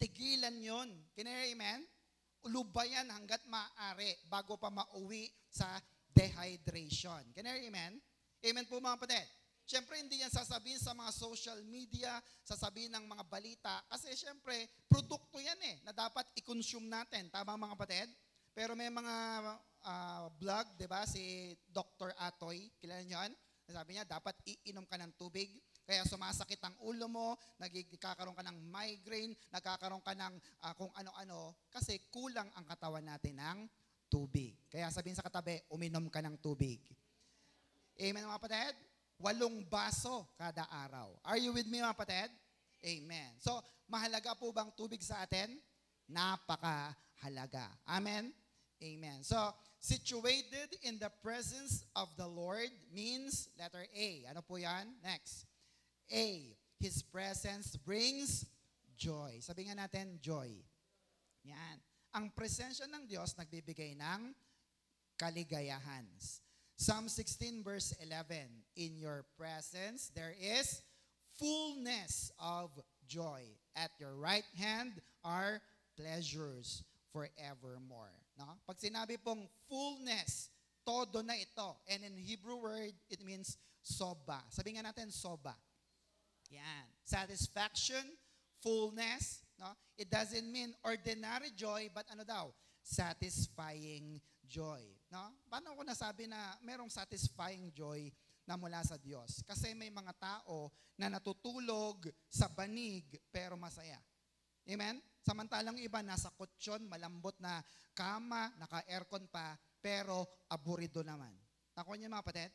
Tigilan yon. Can I hear amen? Lubayan hanggat maaari bago pa mauwi sa dehydration. Can I hear amen? Amen po mga kapatid. Siyempre, hindi yan sasabihin sa mga social media, sasabihin ng mga balita. Kasi siyempre, produkto yan na dapat i-consume natin. Tama mga kapatid? Pero may mga vlog, di ba? Si Dr. Atoy, kilala niyo yan? Sabi niya, dapat iinom ka ng tubig. Kaya sumasakit ang ulo mo, nagkakaroon ka ng migraine, nagkakaroon ka ng kung ano-ano. Kasi kulang ang katawan natin ng tubig. Kaya sabihin sa katabi, uminom ka ng tubig. Amen mga kapatid? 8 baso kada araw. Are you with me mga kapatid? Amen. So, mahalaga po bang tubig sa atin? Napakahalaga. Amen? Amen. So, situated in the presence of the Lord means letter A. Ano po yan? Next. A. His presence brings joy. Sabi nga natin, joy. Yan. Ang presensya ng Diyos nagbibigay ng kaligayahan. Psalm 16 verse 11, in your presence there is fullness of joy. At your right hand are pleasures forevermore. No? Pag sinabi pong fullness, todo na ito. And in Hebrew word, it means soba. Sabi nga natin, soba. Yan. Satisfaction, fullness. No? It doesn't mean ordinary joy, but ano daw? Satisfying joy. No? Paano ko nasabi na merong satisfying joy na mula sa Diyos? Kasi may mga tao na natutulog sa banig pero masaya. Amen? Samantalang iba nasa kutsyon, malambot na kama, naka-aircon pa, pero aburido naman. Nakuha niyo mga kapatid?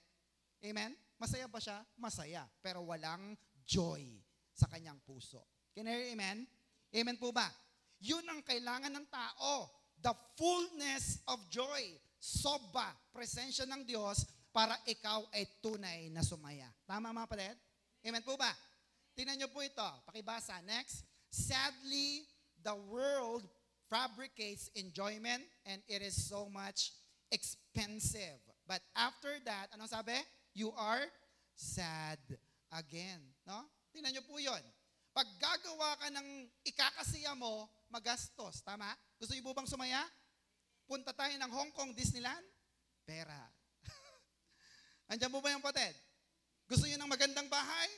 Amen? Masaya ba siya? Masaya. Pero walang joy sa kanyang puso. Can you hear amen? Amen po ba? Yun ang kailangan ng tao. The fullness of joy. Soba, presensya ng Diyos para ikaw ay tunay na sumaya. Tama mga kapatid? Amen po ba? Tingnan niyo po ito. Pakibasa. Next. Sadly, the world fabricates enjoyment and it is so much expensive. But after that, anong sabi? You are sad again. No? Tingnan niyo po yun. Pag gagawa ka ng ikakasiya mo, magastos. Tama? Gusto niyo po bang sumaya? Punta tayo ng Hong Kong Disneyland? Pera. Andiyan po ba yung kapatid? Gusto niyo ng magandang bahay?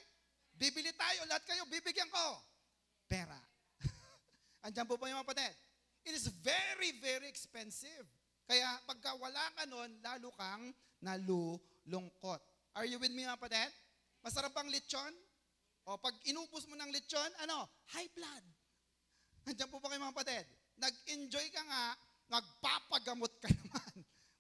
Bibili tayo, lahat kayo, bibigyan ko. Pera. Andiyan po ba yung kapatid? It is very, very expensive. Kaya pagka wala ka nun, lalo kang nalulungkot. Are you with me mga kapatid? Masarap bang lechon? O pag inubos mo ng lechon, ano? High blood. Andiyan po ba kayo mga kapatid? Nag-enjoy ka nga, nagpapagamot ka naman.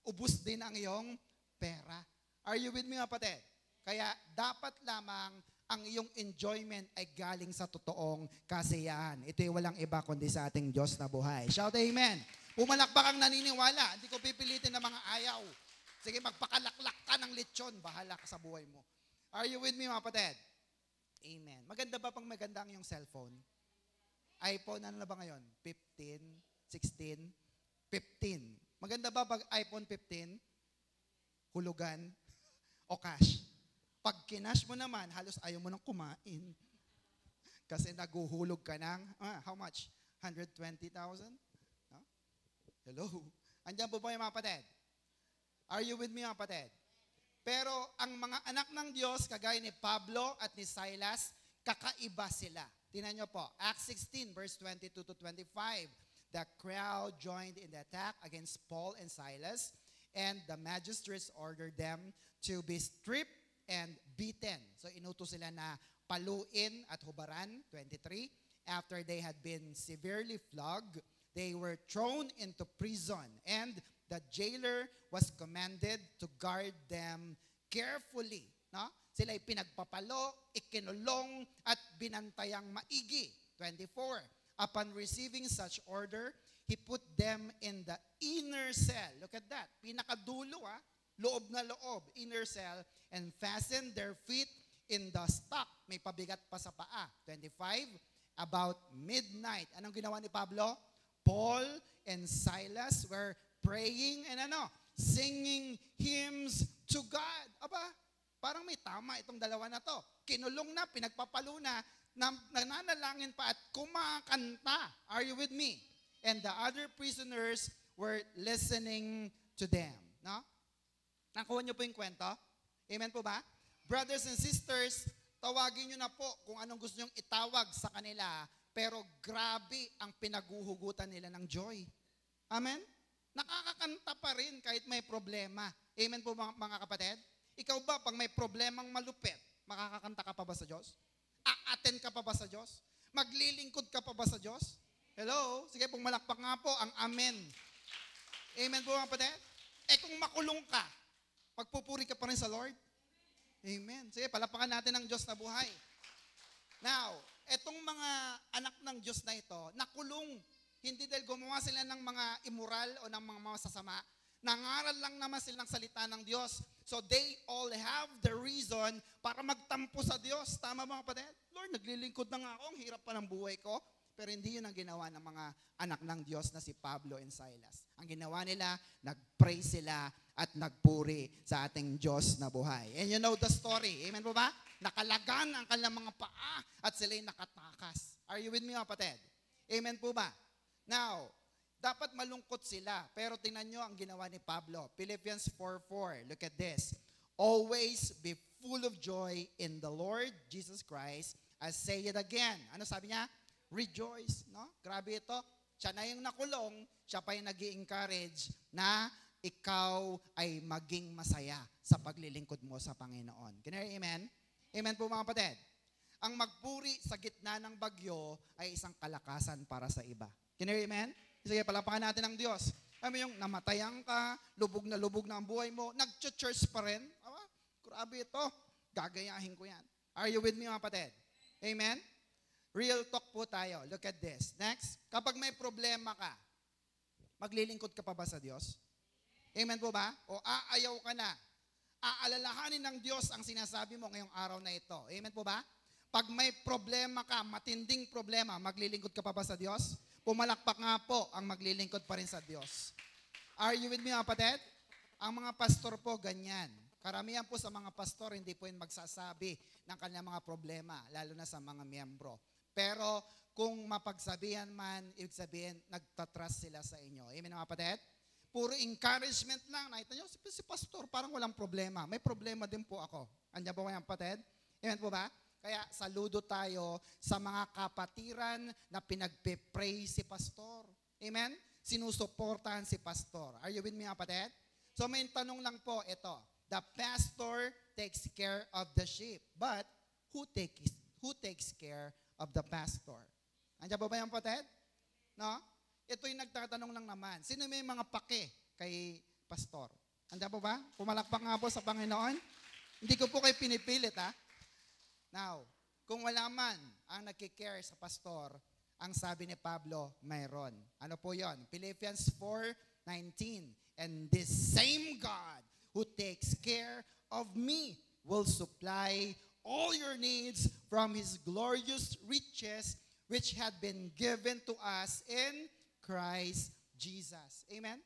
Ubus din ang iyong pera. Are you with me mga kapatid? Kaya dapat lamang ang iyong enjoyment ay galing sa totoong kasiyahan. Ito'y walang iba kundi sa ating Diyos na buhay. Shout amen. Pumalakpak ang naniniwala. Hindi ko pipilitin ng mga ayaw. Sige, magpakalaklak ka ng lechon. Bahala ka sa buhay mo. Are you with me mga kapatid? Amen. Maganda ba pang maganda ang iyong cellphone? iPhone, ano na ba ngayon? 15? 16? 15. Maganda ba pag iPhone 15? Hulugan? O cash? Pag kinash mo naman, halos ayaw mo nang kumain. Kasi naguhulog ka ng, how much? 120,000? No? Hello? Andiyan po ba yung mga kapatid? Are you with me mga kapatid? Pero ang mga anak ng Diyos, kagaya ni Pablo at ni Silas, kakaiba sila. Tingnan nyo po, Acts 16 verse 22 to 25. The crowd joined in the attack against Paul and Silas, and the magistrates ordered them to be stripped and beaten. So inutos sila na paluin at hubaran, 23. After they had been severely flogged, they were thrown into prison, and the jailer was commanded to guard them carefully. No? Sila'y pinagpapalo, ikinulong, at binantayang maigi. 24. Upon receiving such order, he put them in the inner cell. Look at that. Pinakadulo, loob na loob, inner cell, and fastened their feet in the stock. May pabigat pa sa paa. 25. About midnight. Anong ginawa ni Pablo? Paul and Silas were praying and singing hymns to God. Aba, parang may tama itong dalawa na to. Kinulong na, pinagpapalo na, nananalangin pa at kumakanta. Are you with me? And the other prisoners were listening to them. No? Nakuha niyo po yung kwento? Amen po ba? Brothers and sisters, tawagin niyo na po kung anong gusto niyong itawag sa kanila, pero grabe ang pinaguhugutan nila ng joy. Amen? Nakakakanta pa rin kahit may problema. Amen po mga kapatid? Ikaw ba, pag may problemang malupit, makakakanta ka pa ba sa Diyos? A-attend ka pa ba sa Diyos? Maglilingkod ka pa ba sa Diyos? Hello? Sige, pumalakpak nga po ang amen. Amen po mga kapatid? Kung makulong ka, magpupuri ka pa rin sa Lord? Amen. Sige, palapakan natin ang Diyos na buhay. Now, etong mga anak ng Diyos na ito, nakulong, hindi dahil gumawa sila ng mga immoral o ng mga masasama, nangaral lang naman sila ng salita ng Diyos. So they all have the reason para magtampo sa Diyos. Tama mga kapatid? Lord, naglilingkod na nga ako, ang hirap pa ng buhay ko. Pero hindi yun ang ginawa ng mga anak ng Diyos na si Pablo and Silas. Ang ginawa nila, nag-pray sila at nagpuri sa ating Diyos na buhay. And you know the story. Amen po ba? Nakalagan ang kanilang mga paa at sila'y nakatakas. Are you with me mga kapatid? Amen po ba? Now, dapat malungkot sila. Pero tingnan nyo ang ginawa ni Pablo. Philippians 4:4. Look at this. Always be full of joy in the Lord Jesus Christ. I say it again. Ano sabi niya? Rejoice. No? Grabe ito. Siya na yung nakulong, siya pa yung nag-i-encourage na ikaw ay maging masaya sa paglilingkod mo sa Panginoon. Can you hear amen? Amen po mga kapatid. Ang magpuri sa gitna ng bagyo ay isang kalakasan para sa iba. Can you hear amen? Sige, palapakan natin ang Diyos. Alam mo yung namatayan ka, lubog na ang buhay mo, nag-church pa rin. Grabe ito. Gagayahin ko yan. Are you with me mga kapatid? Amen? Real talk po tayo. Look at this. Next, kapag may problema ka, maglilingkod ka pa ba sa Diyos? Amen po ba? O aayaw ka na? Aalalahanin ng Diyos ang sinasabi mo ngayong araw na ito. Amen po ba? Pag may problema ka, matinding problema, maglilingkod ka pa ba sa Diyos? Pumalakpak nga po ang maglilingkod pa rin sa Diyos. Are you with me mga kapatid? Ang mga pastor po ganyan. Karamihan po sa mga pastor hindi po yung magsasabi ng kanilang mga problema, lalo na sa mga miyembro. Pero kung mapagsabihan man, ibig sabihin, nagtatrust sila sa inyo. Amen mga kapatid? Puro encouragement lang. Nakita nyo, si pastor parang walang problema. May problema din po ako. Andiyan po kayo kapatid? Amen po ba? Kaya saludo tayo sa mga kapatiran na pinagpe-pray si pastor. Amen? Sinusuportahan si pastor. Are you with me kapatid? So may tanong lang po ito. The pastor takes care of the sheep. But who takes care of the pastor? Andiyan po ba yung kapatid? No? Ito yung nagtatanong lang naman. Sino may mga pake kay pastor? Andiyan po ba? Pumalakpak nga po sa Panginoon. Hindi ko po kayo pinipilit ha. Now, kung wala man ang nagkikare sa pastor, ang sabi ni Pablo, mayroon. Ano po yon? Philippians 4:19. And this same God who takes care of me will supply all your needs from His glorious riches which had been given to us in Christ Jesus. Amen?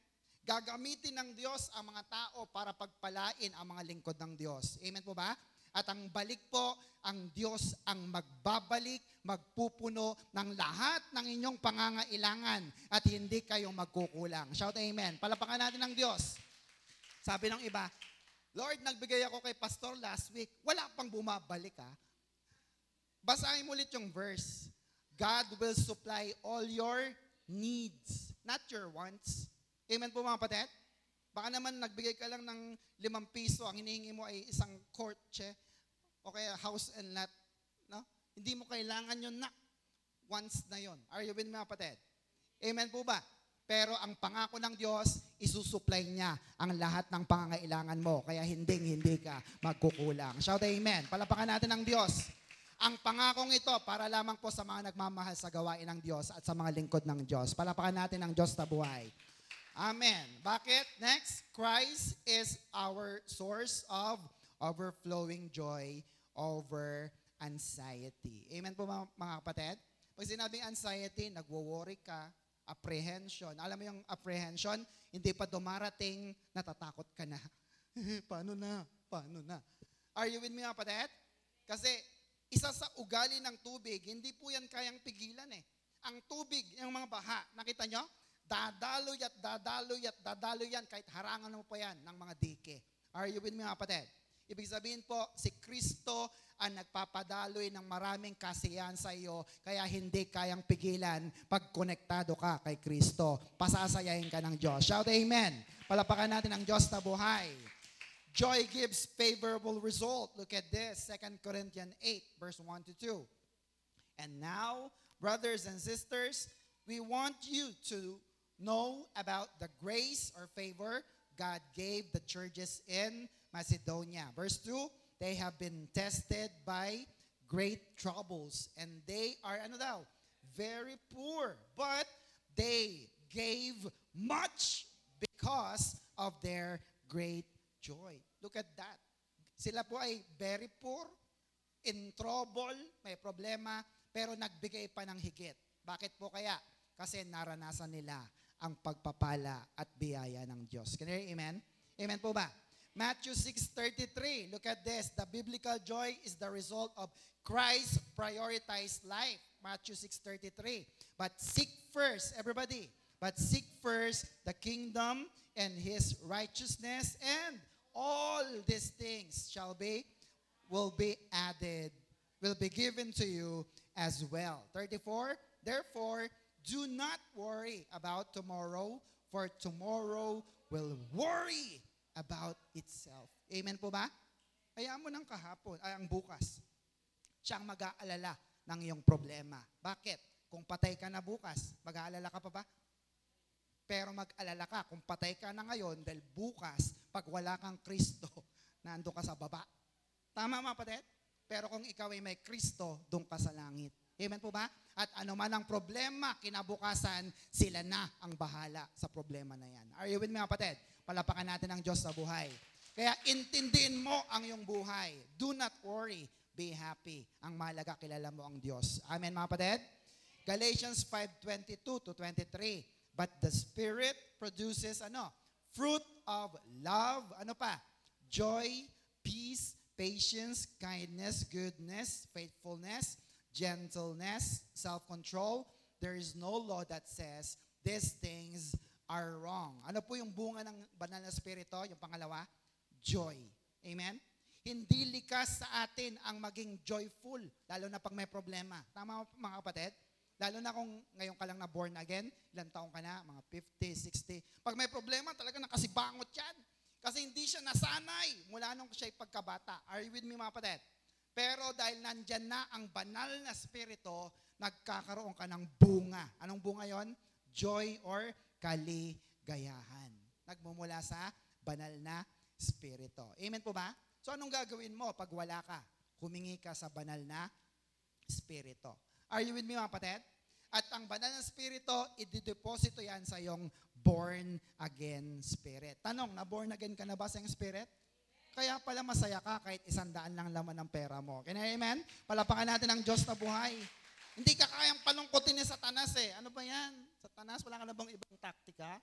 Gagamitin ng Diyos ang mga tao para pagpalain ang mga lingkod ng Diyos. Amen po ba? At ang balik po, ang Diyos ang magbabalik, magpupuno ng lahat ng inyong pangangailangan at hindi kayo magkukulang. Shout amen. Palapakan natin ng Diyos. Sabi ng iba, Lord, nagbigay ako kay pastor last week. Wala pang bumabalik ha. Basahin mo ulit yung verse. God will supply all your needs, not your wants. Amen po mga kapatid? Baka naman nagbigay ka lang ng 5 piso, ang hinihingi mo ay isang kotse o kaya house and lot. No? Hindi mo kailangan yun na. Once na yun. Are you with me mga kapatid? Amen po ba? Pero ang pangako ng Diyos, isusupply niya ang lahat ng pangangailangan mo. Kaya hindi ka magkukulang. Shout amen. Palapakan natin ang Diyos. Ang pangakong ito para lamang po sa mga nagmamahal sa gawain ng Diyos at sa mga lingkod ng Diyos. Palapakan natin ang Diyos na buhay. Amen. Bakit? Next, Christ is our source of overflowing joy over anxiety. Amen po mga kapatid? Pag sinabing anxiety, nagwo-worry ka, apprehension. Alam mo yung apprehension, hindi pa dumarating, natatakot ka na. Paano na? Paano na? Are you with me mga kapatid? Kasi isa sa ugali ng tubig, hindi po yan kayang pigilan eh. Ang tubig, yung mga baha, nakita nyo? Dadaloy at dadaloy at dadaloy yan kahit harangan mo pa yan ng mga dike. Are you with me mga kapatid? Ibig sabihin po, si Kristo ang nagpapadaloy ng maraming kasiyahan sa iyo, kaya hindi kayang pigilan pag konektado ka kay Kristo. Pasasayahin ka ng Diyos. Shout amen. Palapakan natin ang Diyos na buhay. Joy gives favorable result. Look at this, 2 Corinthians 8, verse 1 to 2. And now, brothers and sisters, we want you to know about the grace or favor God gave the churches in Macedonia. Verse 2, they have been tested by great troubles, and they are, very poor, but they gave much because of their great joy. Look at that. Sila po ay very poor, in trouble, may problema, pero nagbigay pa ng higit. Bakit po kaya? Kasi naranasan nila ang pagpapala at biyaya ng Diyos. Can you hear amen? Amen po ba? Matthew 6:33, look at this. The biblical joy is the result of Christ's prioritized life. Matthew 6:33. But seek first, everybody, but seek first the kingdom and His righteousness, and all these things will be added, will be given to you as well. 34, therefore, do not worry about tomorrow, for tomorrow will worry about itself. Amen po ba? Hayaan mo ng kahapon, ang bukas. Siya ang mag-aalala ng iyong problema. Bakit? Kung patay ka na bukas, mag-aalala ka pa ba? Pero mag-alala ka kung patay ka na ngayon dahil bukas, pag wala kang Kristo, nando ka sa baba. Tama mga kapatid? Pero kung ikaw ay may Kristo, doon ka sa langit. Amen po ba? At ano man ang problema, kinabukasan, sila na ang bahala sa problema na yan. Are you with me mga kapatid? Palapakan natin ang Diyos sa buhay. Kaya intindihin mo ang iyong buhay. Do not worry, be happy. Ang mahalaga, kilala mo ang Diyos. Amen mga kapatid? Galatians 5:22 to 23. But the Spirit produces fruit of love. Ano pa? Joy, peace, patience, kindness, goodness, faithfulness, gentleness, self-control. There is no law that says these things are wrong. Ano po yung bunga ng banal na spirito? Yung pangalawa, joy. Amen? Hindi likas sa atin ang maging joyful, lalo na pag may problema. Tama mga kapatid? Lalo na kung ngayon ka lang na born again, ilang taong ka na, mga 50, 60. Pag may problema, talaga nakasibangot yan. Kasi hindi siya nasanay mula nung siya'y pagkabata. Are you with me mga kapatid? Pero dahil nandyan na ang banal na spirito, nagkakaroon ka ng bunga. Anong bunga yon? Joy or kaligayahan. Nagmumula sa banal na spirito. Amen po ba? So anong gagawin mo pag wala ka? Humingi ka sa banal na spirito. Are you with me mga kapatid? At ang banal na spirito, idideposito yan sa iyong born again spirit. Tanong, na born again ka na ba sa iyong spirit? Kaya pala masaya ka kahit 100 lang laman ng pera mo. Kaya amen? Palapakan natin ang Diyos na buhay. Hindi ka kayang palungkutin ni Satanas eh. Ano ba yan? Satanas, wala ka na bang ibang taktika?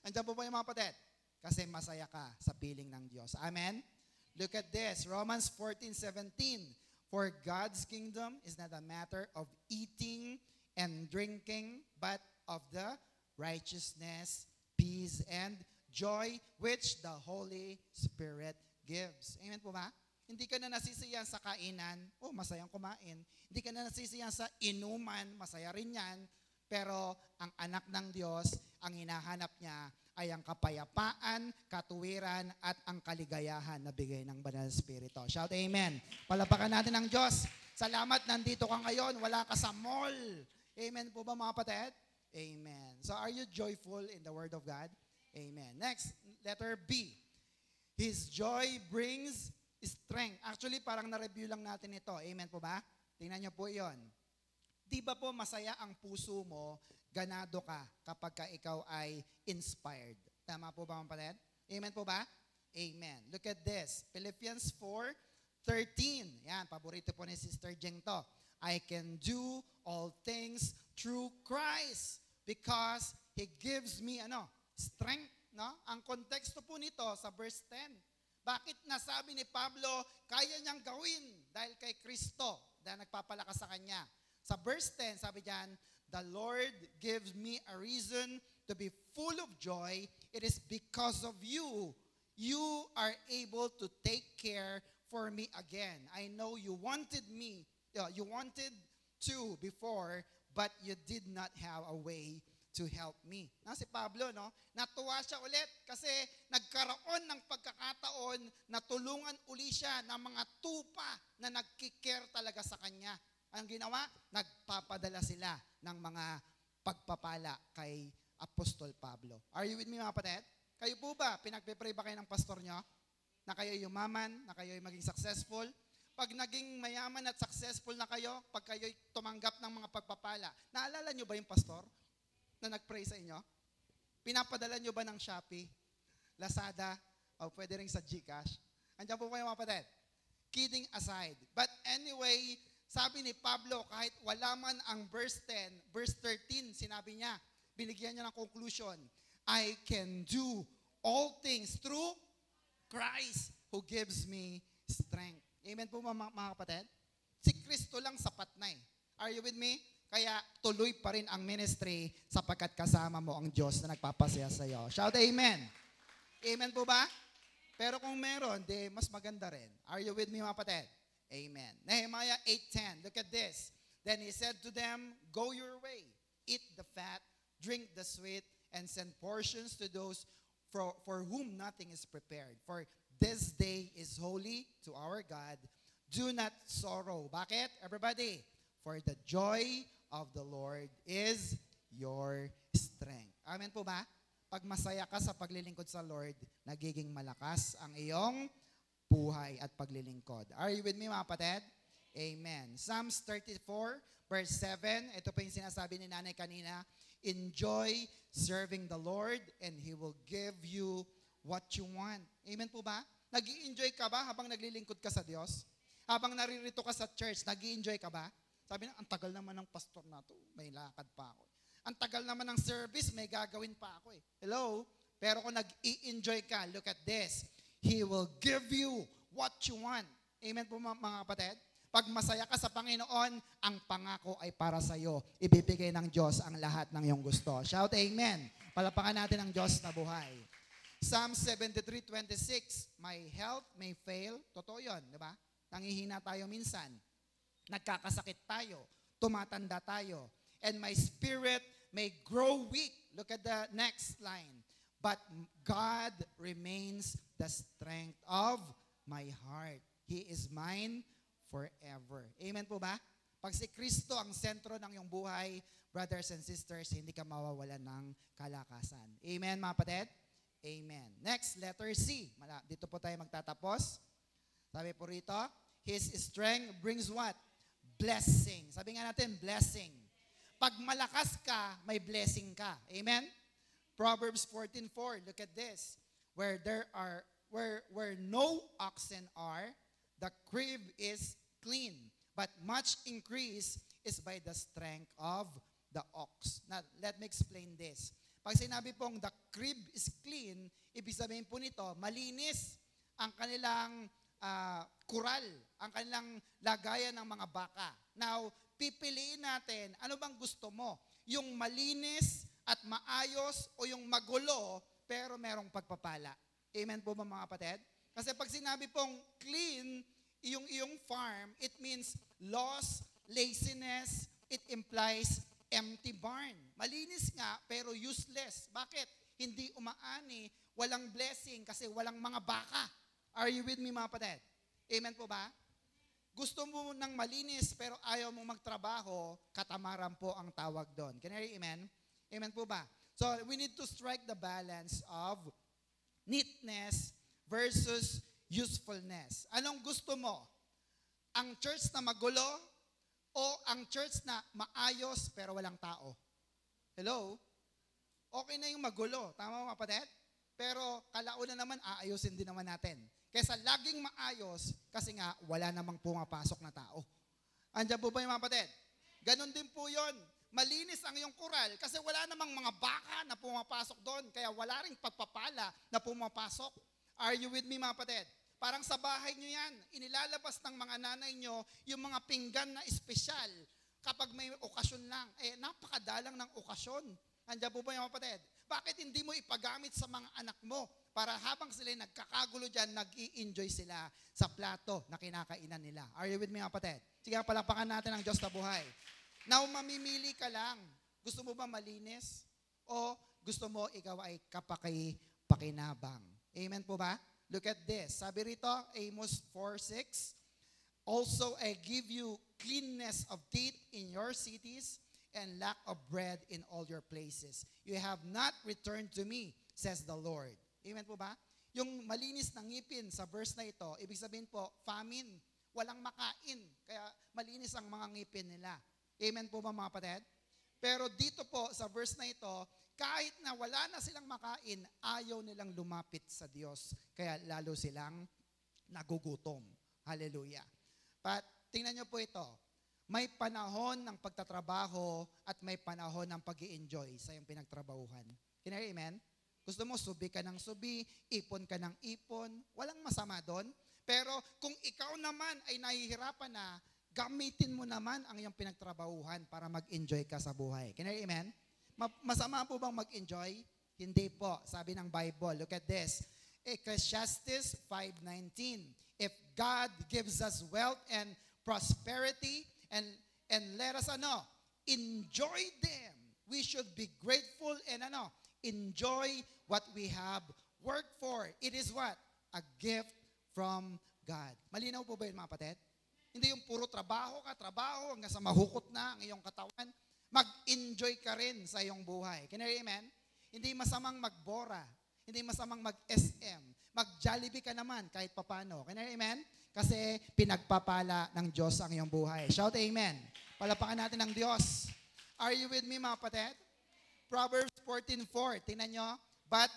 Andiyan po ba yung mga kapatid? Kasi masaya ka sa piling ng Diyos. Amen? Look at this, Romans 14:17. For God's kingdom is not a matter of eating and drinking, but of the righteousness, peace, and joy which the Holy Spirit gives. Amen po ba? Hindi ka na nasisiyahan sa kainan, masayang kumain. Hindi ka na nasisiyahan sa inuman, masaya rin yan. Pero ang anak ng Diyos, ang hinahanap niya ay ang kapayapaan, katuwiran, at ang kaligayahan na bigay ng Banal na Espiritu. Shout amen. Palapakan natin ang Diyos. Salamat, nandito ka ngayon. Wala ka sa mall. Amen po ba mga kapatid? Amen. So are you joyful in the Word of God? Amen. Next, letter B. His joy brings strength. Actually, parang na-review lang natin ito. Amen po ba? Tingnan niyo po yon. Di ba po masaya ang puso mo, ganado ka kapag ka ikaw ay inspired? Tama po ba mga kapatid? Amen po ba? Amen. Look at this. Philippians 4:13. Yan, paborito po ni Sister Jeng to. I can do all things through Christ because He gives me strength. No? Ang konteksto po nito sa verse 10. Bakit nasabi ni Pablo, kaya niyang gawin dahil kay Kristo, dahil nagpapalakas sa Kanya. Sa verse 10, sabi diyan, the Lord gives me a reason to be full of joy. It is because of you. You are able to take care for me again. I know you wanted to before, but you did not have a way to help me. Si Pablo, natuwa siya ulit kasi nagkaroon ng pagkakataon na tulungan uli siya ng mga tupa na nagkikare talaga sa kanya. Anong ginawa? Nagpapadala sila ng mga pagpapala kay Apostol Pablo. Are you with me mga kapatid? Kayo po ba, pinagpe-pray ba kayo ng pastor nyo? Na kayo yumaman, na kayo maging successful? Pag naging mayaman at successful na kayo, pag kayo tumanggap ng mga pagpapala, naalala nyo ba yung pastor na nag-pray sa inyo? Pinapadala nyo ba ng Shopee, Lazada, o pwede rin sa GCash? Andiyan po kayo mga kapatid. Kidding aside. But anyway, sabi ni Pablo, kahit wala man ang verse 10, verse 13, sinabi niya, binigyan niya ng conclusion, I can do all things through Christ who gives me strength. Amen po mga kapatid? Si Kristo lang sapat na eh. Are you with me? Kaya tuloy pa rin ang ministry sapagkat kasama mo ang Diyos na nagpapasaya sa iyo. Shout amen. Amen po ba? Pero kung meron, mas maganda rin. Are you with me mga kapatid? Amen. Nehemiah 8:10. Look at this. Then he said to them, go your way, eat the fat, drink the sweet, and send portions to those for whom nothing is prepared. For this day is holy to our God. Do not sorrow. Bakit? Everybody. For the joy of the Lord is your strength. Amen po ba? Pag masaya ka sa paglilingkod sa Lord, nagiging malakas ang iyong buhay at paglilingkod. Are you with me mga kapatid? Amen. Psalms 34 verse 7, ito po yung sinasabi ni nanay kanina, enjoy serving the Lord and He will give you what you want. Amen po ba? Nag-i-enjoy ka ba habang naglilingkod ka sa Diyos? Habang naririto ka sa church, nag-i-enjoy ka ba? Sabi na, ang tagal naman ng pastor na to, may lakad pa ako. Ang tagal naman ng service, may gagawin pa ako eh. Hello? Pero kung nag-i-enjoy ka, look at this. He will give you what you want. Amen po mga kapatid? Pag masaya ka sa Panginoon, ang pangako ay para sa iyo. Ibibigay ng Diyos ang lahat ng iyong gusto. Shout amen. Palapakan natin ang Diyos na buhay. Psalm 73:26, my health may fail. Totoo yun, di ba? Nangihina tayo minsan. Nagkakasakit tayo. Tumatanda tayo. And my spirit may grow weak. Look at the next line. But God remains the strength of my heart. He is mine forever. Amen po ba? Pag si Kristo ang sentro ng iyong buhay, brothers and sisters, hindi ka mawawalan ng kalakasan. Amen mga kapatid? Amen. Next, letter C. Dito po tayo magtatapos. Sabi po rito, His strength brings what? Blessing. Sabi nga natin, blessing. Pag malakas ka, may blessing ka. Amen? Proverbs 14:4. Look at this. Where no oxen are, the crib is clean, but much increase is by the strength of the ox. Now, let me explain this. Pag sinabi pong the crib is clean, ibig sabihin po nito, malinis ang kanilang kural, ang kanilang lagayan ng mga baka. Now, pipiliin natin, ano bang gusto mo? Yung malinis at maayos o yung magulo pero merong pagpapala. Amen po ba mga kapatid? Kasi pag sinabi pong clean, yung iyong farm, it means loss, laziness, it implies empty barn. Malinis nga pero useless. Bakit? Hindi umaani, walang blessing kasi walang mga baka. Are you with me mga kapatid? Amen po ba? Gusto mo ng malinis pero ayaw mong magtrabaho, katamaran po ang tawag doon. Can I hear amen? Amen po ba? So we need to strike the balance of neatness versus usefulness. Anong gusto mo? Ang church na magulo o ang church na maayos pero walang tao? Hello? Okay na yung magulo. Tama mga kapatid? Pero kalaunan naman, aayusin din naman natin. Kesa laging maayos, kasi nga wala namang pumapasok na tao. Andiyan po ba yung mga kapatid? Ganon din po yon. Malinis ang iyong kural kasi wala namang mga baka na pumapasok doon. Kaya wala ring pagpapala na pumapasok. Are you with me mga kapatid? Parang sa bahay nyo yan, inilalabas ng mga nanay nyo yung mga pinggan na espesyal kapag may okasyon lang. Napakadalang ng okasyon. Andiyan po ba yung mga kapatid? Bakit hindi mo ipagamit sa mga anak mo para habang sila nagkakagulo dyan, nag-i-enjoy sila sa plato na kinakainan nila? Are you with me mga kapatid? Sige, palakpakan natin ang Diyos na buhay. Now, mamimili ka lang. Gusto mo ba malinis? O gusto mo ikaw ay kapaki-pakinabang? Amen po ba? Look at this. Sabi rito, Amos 4:6, also I give you cleanness of teeth in your cities and lack of bread in all your places. You have not returned to me, says the Lord. Amen po ba? Yung malinis ng ngipin sa verse na ito, ibig sabihin po, famine. Walang makain. Kaya malinis ang mga ngipin nila. Amen po ba mga kapatid? Pero dito po sa verse na ito, kahit na wala na silang makain, ayaw nilang lumapit sa Diyos. Kaya lalo silang nagugutom. Hallelujah. But tingnan nyo po ito. May panahon ng pagtatrabaho at may panahon ng pag-i-enjoy sa iyong pinagtrabahuhan. Can you amen? Gusto mo, subi ka ng subi, ipon ka ng ipon, walang masama doon. Pero kung ikaw naman ay nahihirapan na, gamitin mo naman ang iyong pinagtrabahuhan para mag-enjoy ka sa buhay. Can you amen? Masama po bang mag-enjoy? Hindi po. Sabi ng Bible, look at this. Ecclesiastes 5:19. If God gives us wealth and prosperity, and let us enjoy them. We should be grateful and enjoy what we have worked for. It is what? A gift from God. Malinaw po ba yun mga kapatid? Hindi yung puro trabaho hanggang sa mahukot na ang iyong katawan. Mag-enjoy ka rin sa iyong buhay. Can you amen? Hindi masamang magbora. Hindi masamang mag-SM. Mag-Jollibee ka naman kahit papano. Can you amen? Kasi pinagpapala ng Diyos ang iyong buhay. Shout amen. Palapakan natin ng Diyos. Are you with me mga kapatid? Proverbs 14:4. Tingnan nyo. But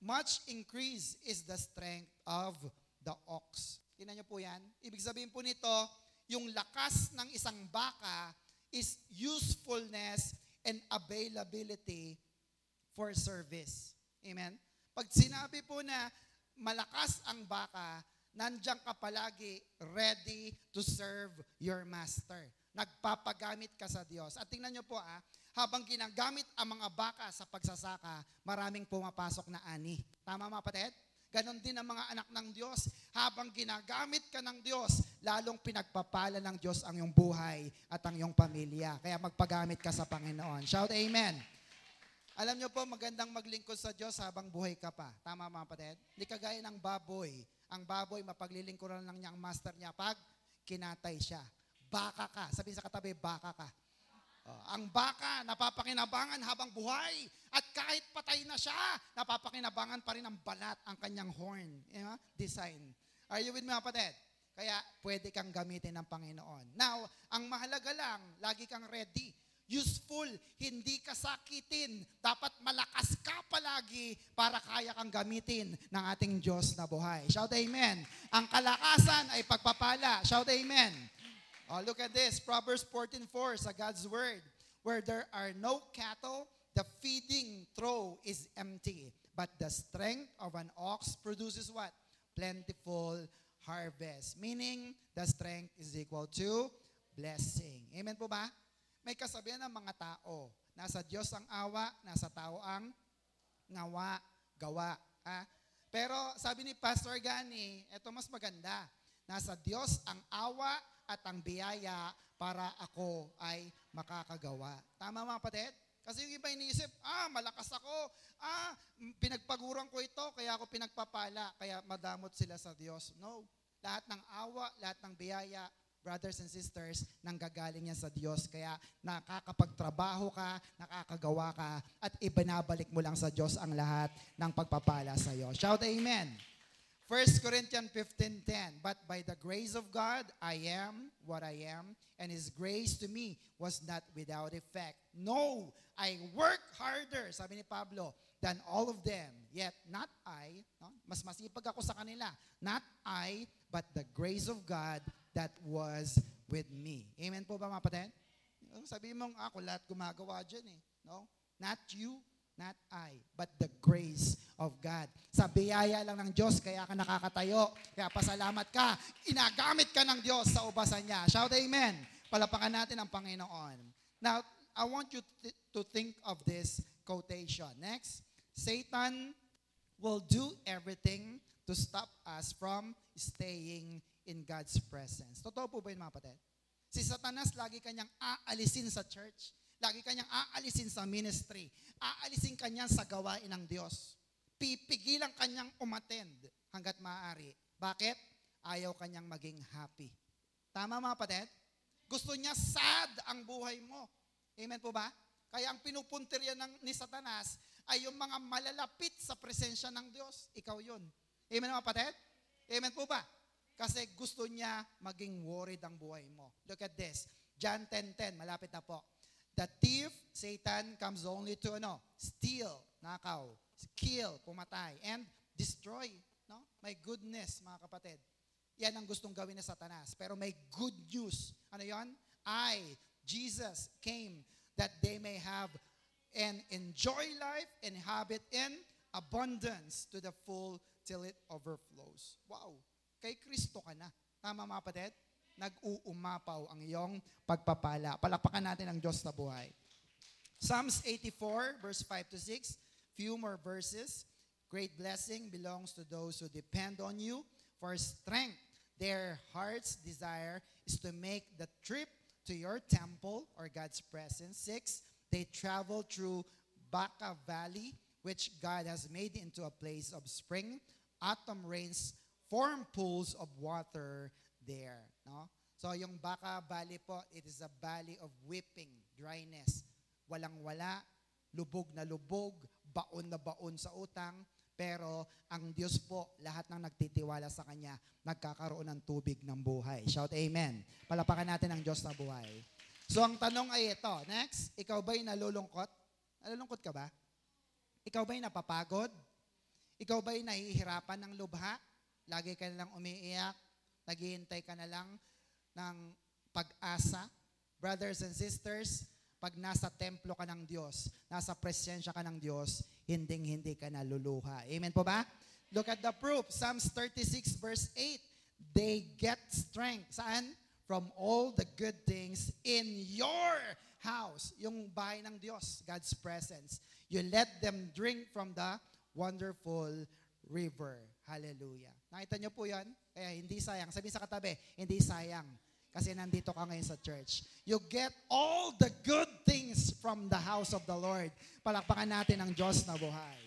much increase is the strength of the ox. Tingnan nyo po yan. Ibig sabihin po nito, yung lakas ng isang baka is usefulness and availability for service. Amen? Pag sinabi po na malakas ang baka, nandiyan ka palagi ready to serve your master. Nagpapagamit ka sa Diyos. At tingnan nyo po habang ginagamit ang mga baka sa pagsasaka, maraming pumapasok na ani. Tama mga kapatid? Ganon din ang mga anak ng Diyos. Habang ginagamit ka ng Diyos, lalong pinagpapala ng Diyos ang iyong buhay at ang iyong pamilya. Kaya magpagamit ka sa Panginoon. Shout amen. Alam niyo po, magandang maglingkod sa Diyos habang buhay ka pa. Tama mga kapatid? Hindi kagaya ng baboy. Ang baboy, mapaglilingkuran lang niya ang master niya pag kinatay siya. Baka ka. Sabihin sa katabi, baka ka. Ang baka, napapakinabangan habang buhay. At kahit patay na siya, napapakinabangan pa rin ang balat, ang kanyang horn. Design. Are you with me, kapatid? Kaya pwede kang gamitin ng Panginoon. Now, ang mahalaga lang, lagi kang ready. Useful, hindi ka sakitin. Dapat malakas ka palagi para kaya kang gamitin ng ating Diyos na buhay. Shout amen. Ang kalakasan ay pagpapala. Shout amen. Oh, look at this, Proverbs 14:4 sa God's Word. Where there are no cattle, the feeding trough is empty. But the strength of an ox produces what? Plentiful harvest. Meaning, the strength is equal to blessing. Amen po ba? May kasabihan ng mga tao, nasa Diyos ang awa, nasa tao ang gawa. Pero sabi ni Pastor Gani, ito mas maganda. Nasa Diyos ang awa at ang biyaya para ako ay makakagawa. Tama mga kapatid? Kasi yung iba iniisip, malakas ako, pinagpaguran ko ito, kaya ako pinagpapala, kaya madamot sila sa Diyos. No. Lahat ng awa, lahat ng biyaya, brothers and sisters, nanggagaling yan sa Diyos. Kaya nakakapagtrabaho ka, nakakagawa ka, at ibinabalik mo lang sa Diyos ang lahat ng pagpapala sa iyo. Shout amen. 1 Corinthians 15:10, but by the grace of God, I am what I am, and His grace to me was not without effect. No, I work harder, sabi ni Pablo, than all of them. Yet not I, no? Mas masipag ako sa kanila. Not I, but the grace of God that was with me. Amen po ba mga kapatid? Sabi mong ako lahat gumagawa dyan eh. No? Not you, not I, but the grace of God. Sa biyaya lang ng Diyos, kaya ka nakakatayo. Kaya pasalamat ka. Inagamit ka ng Diyos sa ubasan niya. Shout amen. Palapakan natin ang Panginoon. Now, I want you to think of this quotation. Next. Satan will do everything to stop us from staying in God's presence. Totoo po ba yun mga kapatid? Si Satanas lagi kanyang aalisin sa church. Lagi kanyang aalisin sa ministry. Aalisin kanya sa gawain ng Diyos. Pipigilan kanyang umattend hanggat maaari. Bakit? Ayaw kanyang maging happy. Tama mga kapatid? Gusto niya sad ang buhay mo. Amen po ba? Kaya ang pinupuntirya ni Satanas ay yung mga malalapit sa presensya ng Diyos. Ikaw yun. Amen mga kapatid? Amen po ba? Kasi gusto niya maging worried ang buhay mo. Look at this. John 10:10, malapit na po. The thief, Satan, comes only to steal, nakaw, kill, pumatay, and destroy. No? May goodness, mga kapatid. Yan ang gustong gawin ni Satanas. Pero may good news. Ano yon? Jesus, came that they may have and enjoy life and have it in abundance to the full till it overflows. Wow! Kay Kristo ka na. Tama mga kapatid? Nag-uumapaw ang iyong pagpapala. Palapakan natin ang Diyos na buhay. Psalms 84, verse 5 to 6. Few more verses. Great blessing belongs to those who depend on you for strength. Their heart's desire is to make the trip to your temple or God's presence. 6. They travel through Baca Valley, which God has made into a place of spring. Autumn rains form pools of water there. No? So yung Baca Valley po, it is a valley of weeping, dryness. Walang-wala, lubog na lubog, baon na baon sa utang. Pero ang Diyos po, lahat ng nagtitiwala sa Kanya, nagkakaroon ng tubig ng buhay. Shout amen. Palapakan natin ang Diyos na buhay. So ang tanong ay ito. Next, ikaw ba'y nalulungkot? Nalulungkot ka ba? Ikaw ba'y napapagod? Ikaw ba'y nahihirapan ng lubha? Lagi ka na lang umiiyak? Naghihintay ka na lang ng pag-asa? Brothers and sisters, pag nasa templo ka ng Diyos, nasa presensya ka ng Diyos, hinding-hindi ka naluluha. Amen po ba? Look at the proof. Psalms 36 verse 8. They get strength. Saan? From all the good things in your house. Yung bahay ng Diyos, God's presence. You let them drink from the wonderful river. Hallelujah. Nakita niyo po yan? Kaya hindi sayang. Sabi sa katabi, hindi sayang. Kasi nandito ka ngayon sa church. You get all the good things from the house of the Lord. Palakpakan natin ang Diyos na buhay.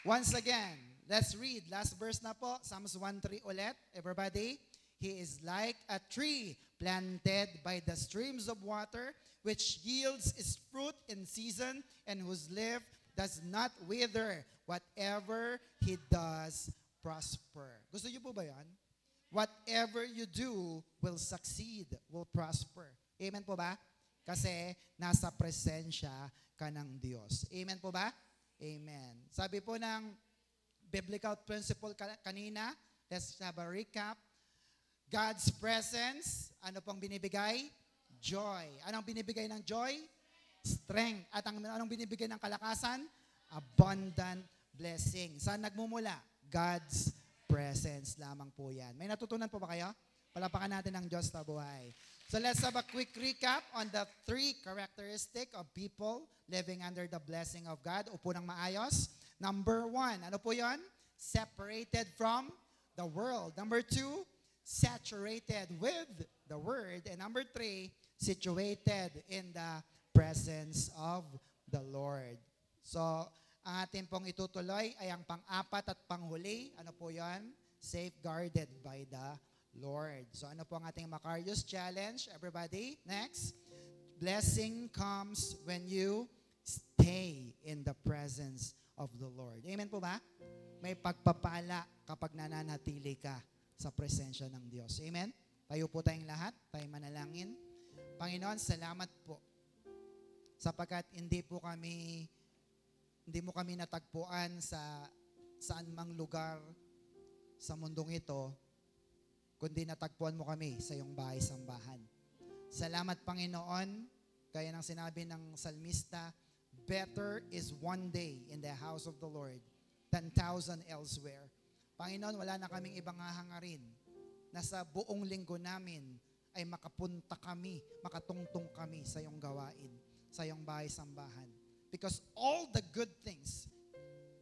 Once again, let's read. Last verse na po, Psalms 1:3 ulit. Everybody, He is like a tree planted by the streams of water, which yields its fruit in season, and whose leaf does not wither. Whatever he does, prosper. Gusto niyo po ba yan? Whatever you do will succeed, will prosper. Amen po ba? Kasi nasa presensya ka ng Diyos. Amen po ba? Amen. Sabi po ng biblical principle kanina, let's have a recap. God's presence, ano pong binibigay? Joy. Anong binibigay ng joy? Strength. At anong binibigay ng kalakasan? Abundant blessing. Saan nagmumula? God's presence lamang po yan. May natutunan po ba kayo? Palapakan natin ang Diyos na buhay. So let's have a quick recap on the 3 characteristics of people living under the blessing of God. Upo ng maayos. Number 1, ano po yon? Separated from the world. Number 2, saturated with the Word. And number 3, situated in the presence of the Lord. So, ang ating pong itutuloy ay ang pang-apat at panghuli. Ano po yan? Safeguarded by the Lord. So ano po ang ating Macarius Challenge? Everybody, next. Blessing comes when you stay in the presence of the Lord. Amen po ba? May pagpapala kapag nananatili ka sa presensya ng Diyos. Amen? Tayo po tayong lahat, tayo manalangin. Panginoon, salamat po sapagkat hindi mo kami natagpuan sa saan mang lugar sa mundong ito, kundi natagpuan mo kami sa iyong bahay-sambahan. Salamat, Panginoon, kaya ng sinabi ng salmista, better is one day in the house of the Lord than 1,000 elsewhere. Panginoon, wala na kaming ibang hahangarin na sa buong linggo namin ay makapunta kami, makatungtong kami sa iyong gawain, sa iyong bahay-sambahan. Because all the good things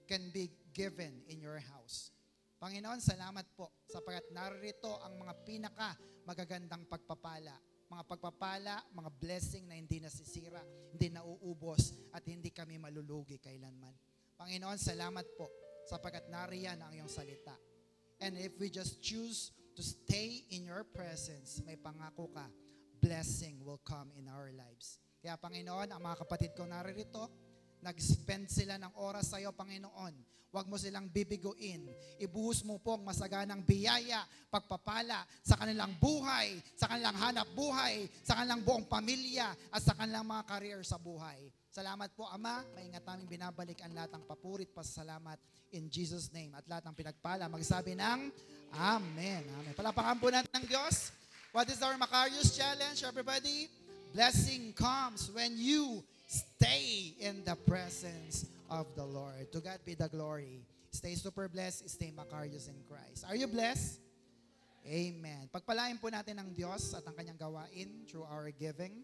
can be given in your house. Panginoon, salamat po sapagkat narito ang mga pinaka magagandang pagpapala. Mga pagpapala, mga blessing na hindi nasisira, hindi nauubos, at hindi kami malulugi kailanman. Panginoon, salamat po sapagkat nariyan ang iyong salita. And if we just choose to stay in your presence, may pangako ka, blessing will come in our lives. Kaya Panginoon, ang mga kapatid ko naririto, nag-spend sila ng oras sa iyo, Panginoon. Huwag mo silang bibiguin. Ibuhos mo po ang masaganang biyaya, pagpapala sa kanilang buhay, sa kanilang hanap buhay, sa kanilang buong pamilya, at sa kanilang mga career sa buhay. Salamat po, Ama. Maingat namin binabalik ang lahat ng papurit, pasasalamat in Jesus' name. At lahat ng pinagpala, magsabi ng Amen. Amen. Palapakan po natin ng Diyos. What is our Macarius Challenge, everybody? Blessing comes when you stay in the presence of the Lord. To God be the glory. Stay super blessed. Stay Macarius in Christ. Are you blessed? Amen. Pagpalain po natin ng Diyos at ang kanyang gawain through our giving.